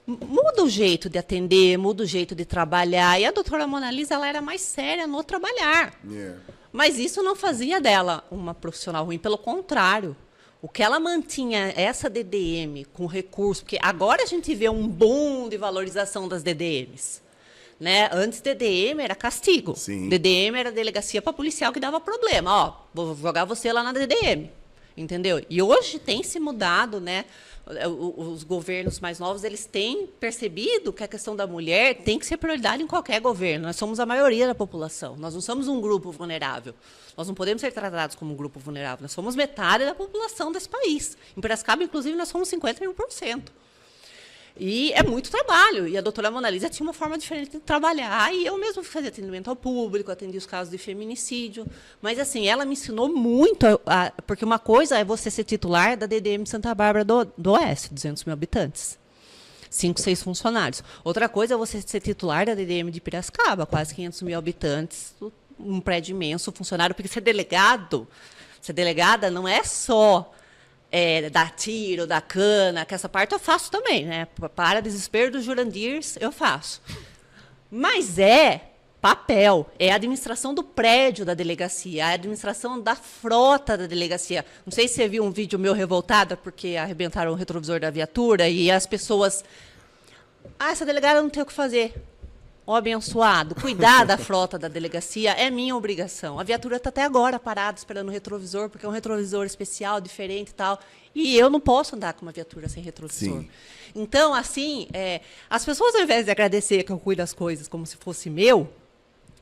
muda o jeito de atender, muda o jeito de trabalhar. E a doutora Mona Lisa, ela era mais séria no trabalhar. Mas isso não fazia dela uma profissional ruim, pelo contrário. O que ela mantinha essa DDM com recurso, porque agora a gente vê um boom de valorização das DDMs. Né? Antes DDM era castigo. Sim. DDM era delegacia para policial que dava problema. Ó, vou jogar você lá na DDM. Entendeu? E hoje tem se mudado, né? Os governos mais novos, eles têm percebido que a questão da mulher tem que ser prioridade em qualquer governo. Nós somos a maioria da população. Nós não somos um grupo vulnerável. Nós não podemos ser tratados como um grupo vulnerável. Nós somos metade da população desse país. Em Piracicaba, inclusive, nós somos 51%. E é muito trabalho. E a doutora Mona Lisa tinha uma forma diferente de trabalhar. E eu mesmo fazia atendimento ao público, atendia os casos de feminicídio. Mas, assim, ela me ensinou muito. Porque uma coisa é você ser titular da DDM Santa Bárbara do Oeste, 200 mil habitantes. 5, 6 funcionários. Outra coisa é você ser titular da DDM de Piracicaba, quase 500 mil habitantes, um prédio imenso, funcionário. Porque ser delegada não é só... dar tiro, dar cana, que essa parte eu faço também, né? Para desespero dos Jurandirs, eu faço. Mas é papel, é a administração do prédio da delegacia, a administração da frota da delegacia. Não sei se você viu um vídeo meu revoltada porque arrebentaram o retrovisor da viatura e as pessoas... essa delegada não tem o que fazer. Ó, abençoado, cuidar da frota da delegacia é minha obrigação. A viatura está até agora parada, esperando o retrovisor, porque é um retrovisor especial, diferente e tal. E eu não posso andar com uma viatura sem retrovisor. Sim. Então, assim, as pessoas, ao invés de agradecer que eu cuido das coisas como se fosse meu,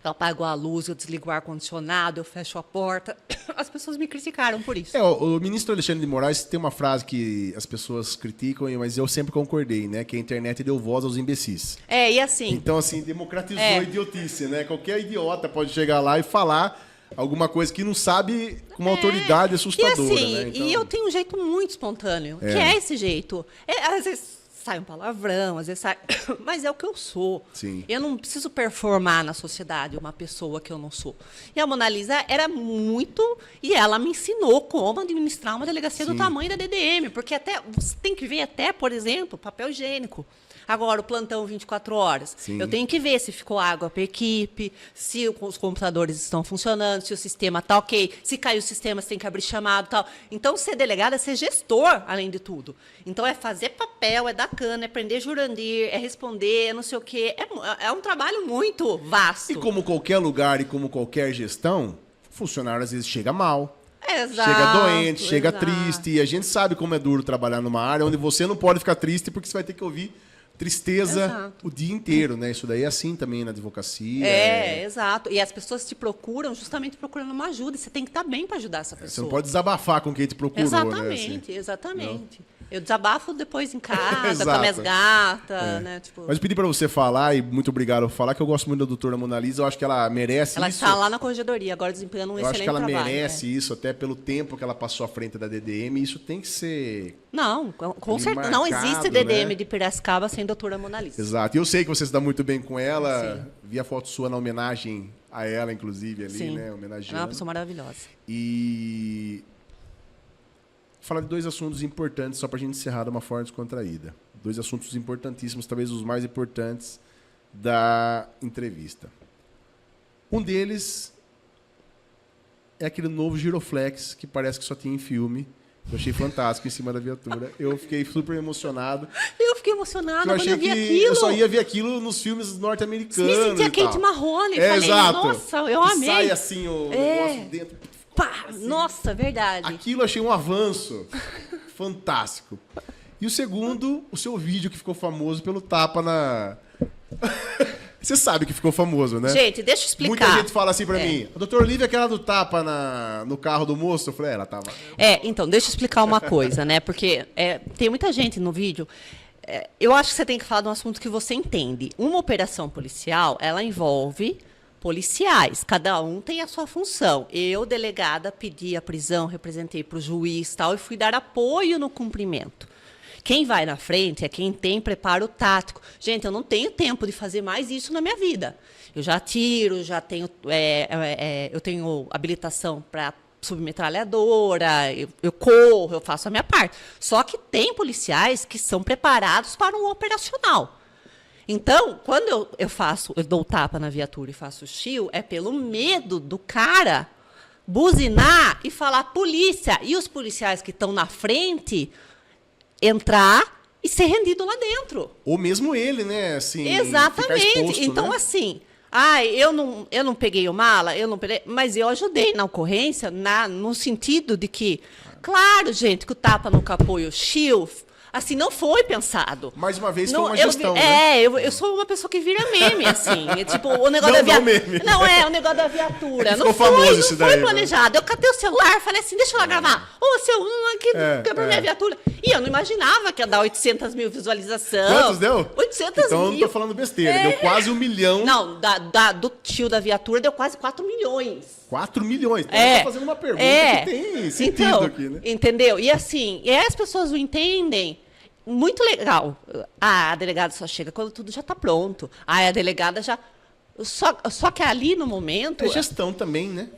eu apago a luz, eu desligo o ar-condicionado, eu fecho a porta, as pessoas me criticaram por isso. O ministro Alexandre de Moraes tem uma frase que as pessoas criticam, mas eu sempre concordei, né? Que a internet deu voz aos imbecis. E assim... Então, assim, democratizou a idiotice, né? Qualquer idiota pode chegar lá e falar alguma coisa que não sabe com uma autoridade assustadora, e assim, né? Então... E eu tenho um jeito muito espontâneo, que é esse jeito. Às vezes sai um palavrão, às vezes sai... Mas é o que eu sou. Sim. Eu não preciso performar na sociedade uma pessoa que eu não sou. E a Mona Lisa era muito... E ela me ensinou como administrar uma delegacia do tamanho da DDM. Porque até você tem que ver até, por exemplo, papel higiênico. Agora, o plantão 24 horas. Sim. Eu tenho que ver se ficou água para a equipe, se os computadores estão funcionando, se o sistema está ok, se caiu o sistema, você tem que abrir chamado e tal. Então, ser delegado é ser gestor, além de tudo. Então, é fazer papel, é dar cana, é prender Jurandir, é responder, é não sei o quê. É um trabalho muito vasto. E como qualquer lugar e como qualquer gestão, o funcionário às vezes chega mal. Exato, chega doente, chega triste. E a gente sabe como é duro trabalhar numa área onde você não pode ficar triste porque você vai ter que ouvir tristeza o dia inteiro, né? Isso daí é assim também na advocacia. Exato. E as pessoas te procuram justamente procurando uma ajuda. E você tem que estar bem para ajudar essa pessoa. Você não pode desabafar com quem te procurou, exatamente, né? Assim. Exatamente. Eu desabafo depois em casa, Exato. com as minhas gatas, né? Tipo... Mas eu pedi para você falar, e muito obrigado por falar, que eu gosto muito da doutora Mona Lisa, eu acho que ela merece ela isso. Ela está lá na corregedoria, agora desempenhando um excelente trabalho. Eu acho que ela merece isso, até pelo tempo que ela passou à frente da DDM, isso tem que ser... Não, com certeza. Não existe DDM de Piracicaba sem doutora Mona Lisa. Exato. E eu sei que você se dá muito bem com ela, Sim. vi a foto sua na homenagem a ela, inclusive, ali, Sim. né? Homenageando. É uma pessoa maravilhosa. E... falar de 2 assuntos importantes, só para a gente encerrar de uma forma descontraída. 2 assuntos importantíssimos, talvez os mais importantes da entrevista. Um deles é aquele novo giroflex que parece que só tinha em filme. Eu achei fantástico em cima da viatura. Eu fiquei super emocionado. Eu fiquei emocionada Eu quando eu vi aquilo. Eu só ia ver aquilo nos filmes norte-americanos. Me sentia Kate Mahoney. Falei, exato. nossa, eu amei. Sai assim o negócio dentro. Pá, assim. Nossa, verdade. Aquilo eu achei um avanço fantástico. E o segundo, o seu vídeo que ficou famoso pelo tapa na... Você sabe que ficou famoso, né? Gente, deixa eu explicar. Muita gente fala assim pra mim, a doutora Olivia, aquela do tapa no carro do moço. Eu falei, ela tava... Então, deixa eu explicar uma coisa, né? Porque tem muita gente no vídeo... eu acho que você tem que falar de um assunto que você entende. Uma operação policial, ela envolve policiais. Cada um tem a sua função. Eu, delegada, pedi a prisão, representei para o juiz e tal, e fui dar apoio no cumprimento. Quem vai na frente é quem tem preparo tático. Gente, eu não tenho tempo de fazer mais isso na minha vida. Eu já atiro, já tenho, eu tenho habilitação para submetralhadora, eu corro, eu faço a minha parte. Só que tem policiais que são preparados para um operacional. Então, quando eu dou tapa na viatura e faço o chill, é pelo medo do cara buzinar e falar polícia. E os policiais que estão na frente entrar e ser rendido lá dentro. Ou mesmo ele, né? Assim, exatamente. Ficar exposto, então, né? assim, eu não peguei o mala, mas eu ajudei na ocorrência no sentido de que, claro, gente, que o tapa no capô e o chill, assim, não foi pensado. Mais uma vez, foi uma gestão, né? Eu sou uma pessoa que vira meme, assim. Tipo, o negócio da viatura. Não, o negócio da viatura. Não foi planejado. Eu catei o celular, falei assim, deixa eu lá gravar. Ô, seu, aqui quebrou minha viatura. E eu não imaginava que ia dar 800 mil visualizações. Quantos deu? 800 então, mil. Eu não tô falando besteira. Deu quase 1 milhão. Não, do tio da viatura deu quase 4 milhões. 4 milhões. Então, eu tô fazendo uma pergunta que tem sentido então, aqui, né? Entendeu? E assim, as pessoas não entendem. Muito legal. A delegada só chega quando tudo já está pronto. A delegada já... Só que ali no momento... É gestão também, né?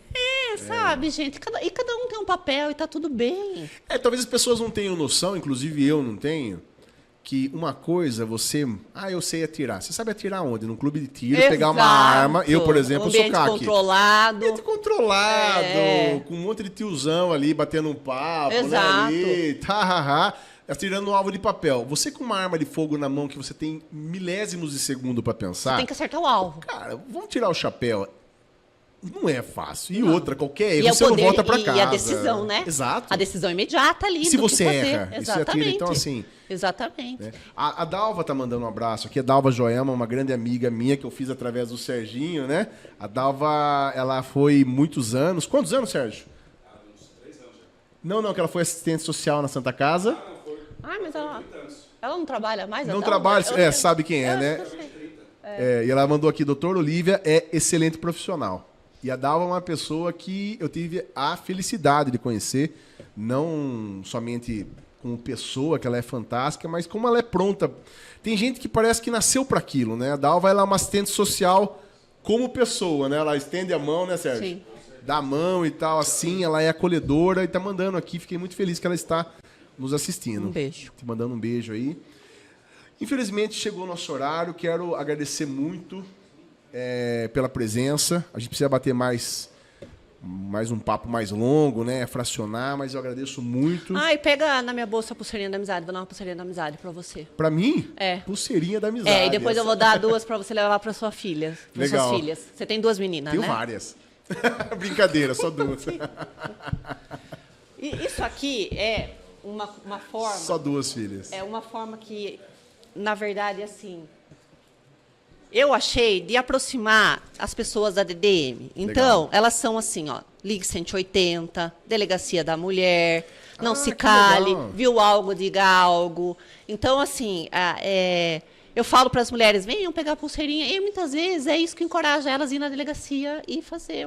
Sabe, gente? Cada um tem um papel e tá tudo bem. Talvez as pessoas não tenham noção, inclusive eu não tenho, que uma coisa você... eu sei atirar. Você sabe atirar onde? Num clube de tiro, pegar uma arma. Eu, por exemplo, sou CAC. Ambiente controlado. Com um monte de tiozão ali, batendo um papo. Exato. Né, ali, atirando um alvo de papel. Você com uma arma de fogo na mão que você tem milésimos de segundo para pensar... Você tem que acertar o alvo. Cara, vamos tirar o chapéu. Não é fácil. E outra, qualquer erro, você não volta para casa. E a decisão, né? Exato. A decisão imediata ali. Se você erra, exatamente. e você atira. Então, assim... Exatamente. Né? A Dalva tá mandando um abraço aqui. A Dalva Joelma, uma grande amiga minha que eu fiz através do Serginho, né? A Dalva, ela foi muitos anos... Quantos anos, Sérgio? Uns 3 anos já. Não, que ela foi assistente social na Santa Casa. Mas ela não trabalha mais? Não trabalha, sabe quem é, né? E ela mandou aqui, doutora Olivia é excelente profissional. E a Dalva é uma pessoa que eu tive a felicidade de conhecer, não somente como pessoa, que ela é fantástica, mas como ela é pronta. Tem gente que parece que nasceu para aquilo, né? A Dalva, ela é uma assistente social como pessoa, né? Ela estende a mão, né, Sérgio? Sim. Dá a mão e tal, assim, ela é acolhedora e tá mandando aqui. Fiquei muito feliz que ela está nos assistindo. Um beijo. Te mandando um beijo aí. Infelizmente, chegou o nosso horário. Quero agradecer muito pela presença. A gente precisa bater mais um papo mais longo, né? Fracionar, mas eu agradeço muito. E pega na minha bolsa a pulseirinha da amizade. Vou dar uma pulseirinha da amizade pra você. Pra mim? É. Pulseirinha da amizade. E depois eu vou dar 2 pra você levar pra sua filha. Pra Legal. suas filhas. Você tem 2 meninas, Tenho né? várias. Brincadeira, só 2. E isso aqui é uma forma... Só 2 filhas. É uma forma que, na verdade, assim... Eu achei de aproximar as pessoas da DDM. Então, Legal. elas são assim, ó, Ligue 180, Delegacia da Mulher, Não Se que Cale, legal. Viu Algo, Diga Algo. Então, assim, eu falo para as mulheres, venham pegar a pulseirinha. E muitas vezes é isso que encoraja elas a ir na delegacia e fazer.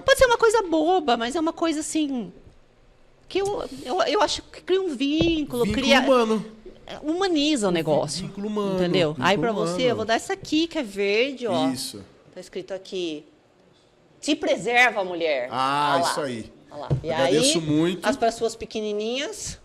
Pode ser uma coisa boba, mas é uma coisa assim... que eu acho que cria um vínculo. Cria humano. Humaniza o negócio. Vínculo humano. Entendeu? Aí pra humano. você, eu vou dar essa aqui, que é verde, ó. Isso. Tá escrito aqui. Te preserva, mulher. Olha lá. Isso aí. Olha lá. E Agradeço aí, muito. as para suas pequenininhas.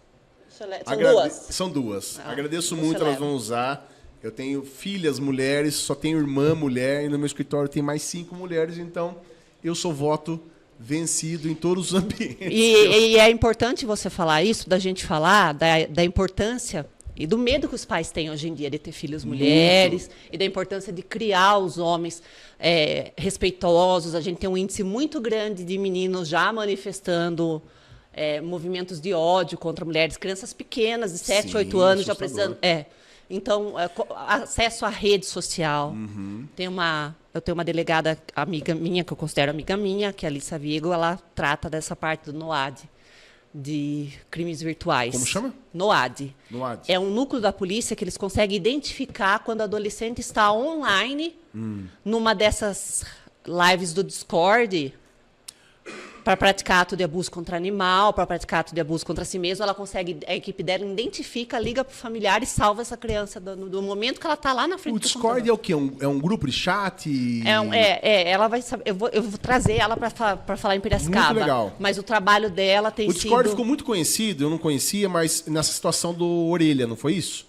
São 2. São 2. Agradeço você muito, elas leva. vão usar. Eu tenho filhas mulheres, só tenho irmã mulher, e no meu escritório tem mais 5 mulheres, então eu sou voto vencido em todos os ambientes. E é importante você falar isso, da gente falar da importância e do medo que os pais têm hoje em dia de ter filhos mulheres e da importância de criar os homens respeitosos. A gente tem um índice muito grande de meninos já manifestando movimentos de ódio contra mulheres, crianças pequenas, de 7, 8 anos, já precisando... Então, acesso à rede social. Eu tenho uma delegada amiga minha, que eu considero amiga minha, que é a Alissa Vigo, ela trata dessa parte do NOAD, de crimes virtuais. Como chama? NOAD. NOAD. É um núcleo da polícia que eles conseguem identificar quando o adolescente está online, numa dessas lives do Discord, para praticar ato de abuso contra animal, para praticar ato de abuso contra si mesmo. Ela consegue, a equipe dela identifica, liga para o familiar e salva essa criança do momento que ela está lá na frente do computador. O Discord é o quê? É um grupo de chat? Ela vai saber. Eu vou trazer ela para falar em Piracicaba. Muito legal. Mas o trabalho dela tem sido... O Discord ficou muito conhecido, eu não conhecia, mas nessa situação do Orelha, não foi isso?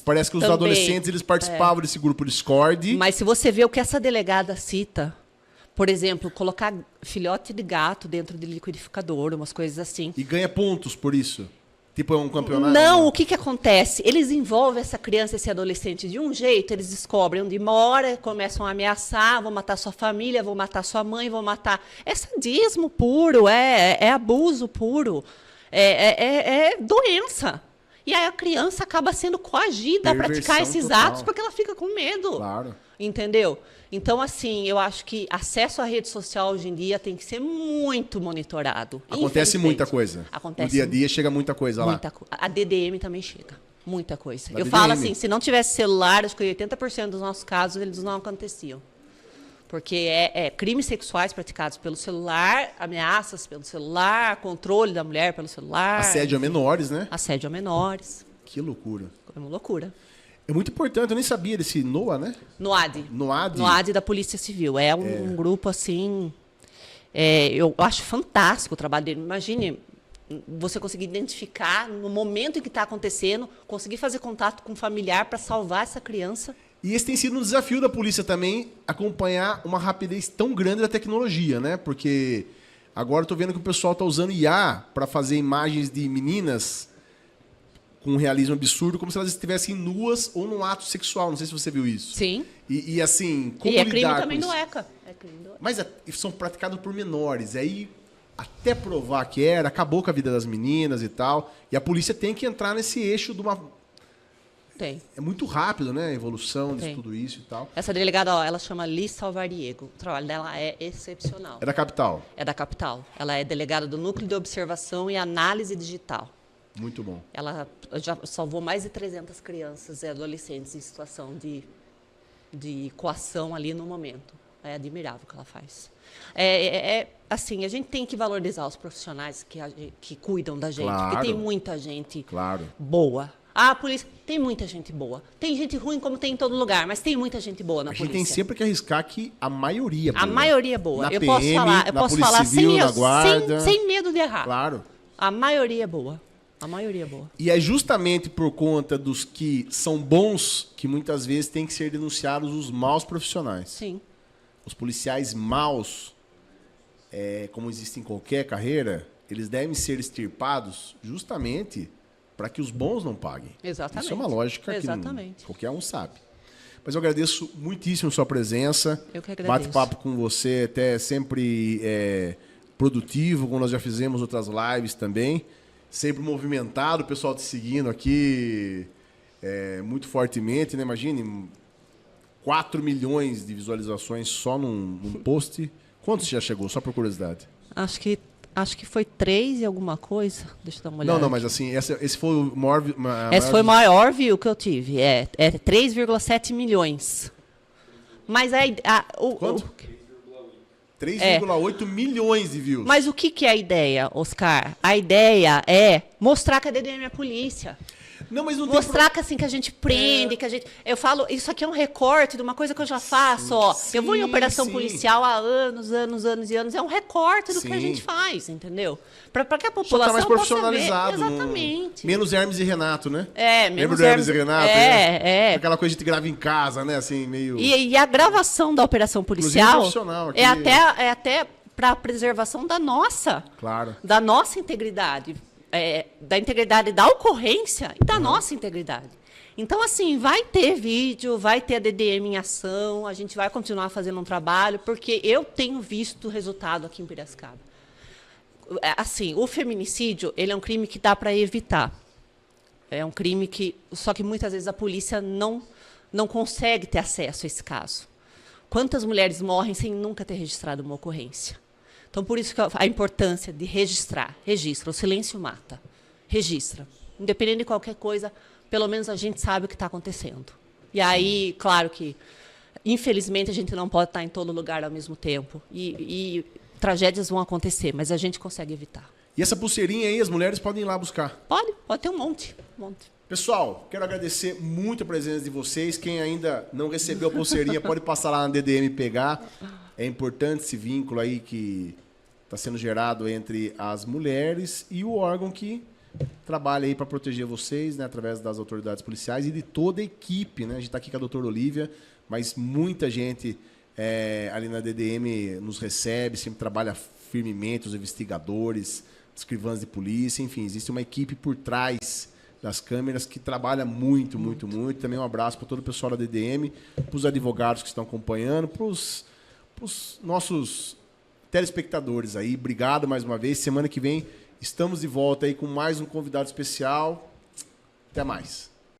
Parece que os adolescentes eles participavam desse grupo Discord. Mas se você vê o que essa delegada cita... Por exemplo, colocar filhote de gato dentro de liquidificador, umas coisas assim. E ganha pontos por isso? Tipo, é um campeonato? Não, o que acontece? Eles envolvem essa criança, esse adolescente de um jeito, eles descobrem onde mora, começam a ameaçar, vão matar sua família, vão matar sua mãe, vão matar... É sadismo puro, é abuso puro, é doença. E aí a criança acaba sendo coagida a praticar esses atos porque ela fica com medo. Claro. Entendeu? Então, assim, eu acho que acesso à rede social hoje em dia tem que ser muito monitorado. Acontece muita coisa. Acontece. No dia a dia chega muita coisa lá. A DDM também chega. Muita coisa. Eu falo assim, se não tivesse celular, acho que 80% dos nossos casos, eles não aconteciam. Porque crimes sexuais praticados pelo celular, ameaças pelo celular, controle da mulher pelo celular. Assédio a menores, né? Assédio a menores. Que loucura. É uma loucura. É muito importante, eu nem sabia desse NOA, né? NOAD. NOAD? NOAD da Polícia Civil. É um grupo, assim... eu acho fantástico o trabalho dele. Imagine você conseguir identificar no momento em que está acontecendo, conseguir fazer contato com o familiar para salvar essa criança. E esse tem sido um desafio da polícia também, acompanhar uma rapidez tão grande da tecnologia, né? Porque agora eu tô vendo que o pessoal tá usando IA para fazer imagens de meninas com um realismo absurdo, como se elas estivessem nuas ou num ato sexual. Não sei se você viu isso. Sim. E assim, como e é crime lidar também com do isso? ECA. É crime do ECA. Mas são praticados por menores. Aí, até provar que acabou com a vida das meninas e tal. E a polícia tem que entrar nesse eixo de uma... Tem. É muito rápido, né? A evolução de tudo isso e tal. Essa delegada, ela chama Liz Salvariego. O trabalho dela é excepcional. É da capital? É da capital. Ela é delegada do Núcleo de Observação e Análise Digital. Muito bom. Ela já salvou mais de 300 crianças e adolescentes em situação de coação ali no momento. É admirável o que ela faz. Assim, a gente tem que valorizar os profissionais que cuidam da gente. Claro. Porque tem muita gente Claro. boa. A polícia tem muita gente boa. Tem gente ruim como tem em todo lugar, mas tem muita gente boa na polícia. A gente tem sempre que arriscar que a maioria é boa. A maioria é boa. Na eu PM, posso falar Civil, na Guarda. sem medo de errar. Claro. A maioria é boa. A maioria é boa. E é justamente por conta dos que são bons que muitas vezes tem que ser denunciados os maus profissionais. Sim. Os policiais maus, como existe em qualquer carreira, eles devem ser extirpados justamente para que os bons não paguem. Exatamente. Isso é uma lógica que qualquer um sabe. Mas eu agradeço muitíssimo a sua presença. Eu que agradeço. Bate-papo com você até sempre produtivo, como nós já fizemos outras lives também. Sempre movimentado, o pessoal te seguindo aqui muito fortemente, né? Imagine, 4 milhões de visualizações só num post. Quantos já chegou? Só por curiosidade. Acho que foi 3 e alguma coisa. Deixa eu dar uma olhada. Não, mas assim, esse foi o maior... Esse foi o maior view que eu tive. É 3,7 milhões. Mas Quanto? 3,8 milhões de views. Mas o que é a ideia, Oscar? A ideia é mostrar que a DDM é a polícia. Não, mas não mostrar que assim que a gente prende, que a gente... Eu falo, isso aqui é um recorte de uma coisa que eu já faço, ó. Sim, eu vou em operação policial há anos e anos. É um recorte do que a gente faz, entendeu? Para que a população tá mais profissionalizado. Possa ver. Exatamente. Menos Hermes e Renato, né? Menos do Hermes e Renato? Aquela coisa que a gente grava em casa, né? Assim, meio... E a gravação da operação policial profissional aqui. é até para a preservação Claro. da nossa integridade, da integridade da ocorrência e da nossa integridade. Então, assim, vai ter vídeo, vai ter a DDM em ação, a gente vai continuar fazendo um trabalho, porque eu tenho visto o resultado aqui em Piracicaba. Assim, o feminicídio, ele é um crime que dá para evitar. É um crime que, só que muitas vezes a polícia não consegue ter acesso a esse caso. Quantas mulheres morrem sem nunca ter registrado uma ocorrência? Então, por isso que a importância de registrar. Registra, o silêncio mata. Registra. Independente de qualquer coisa, pelo menos a gente sabe o que está acontecendo. E aí, claro que, infelizmente, a gente não pode estar em todo lugar ao mesmo tempo. E tragédias vão acontecer, mas a gente consegue evitar. E essa pulseirinha aí, as mulheres podem ir lá buscar? Pode ter um monte. Pessoal, quero agradecer muito a presença de vocês. Quem ainda não recebeu a pulseirinha, pode passar lá na DDM e pegar. É importante esse vínculo aí que está sendo gerado entre as mulheres e o órgão que trabalha aí para proteger vocês, né, através das autoridades policiais e de toda a equipe, né? A gente está aqui com a doutora Olívia, mas muita gente ali na DDM nos recebe, sempre trabalha firmemente, os investigadores, escrivãs de polícia, enfim, existe uma equipe por trás das câmeras que trabalha muito. Também um abraço para todo o pessoal da DDM, para os advogados que estão acompanhando, para os nossos telespectadores aí. Obrigado mais uma vez. Semana que vem estamos de volta aí com mais um convidado especial. Até mais.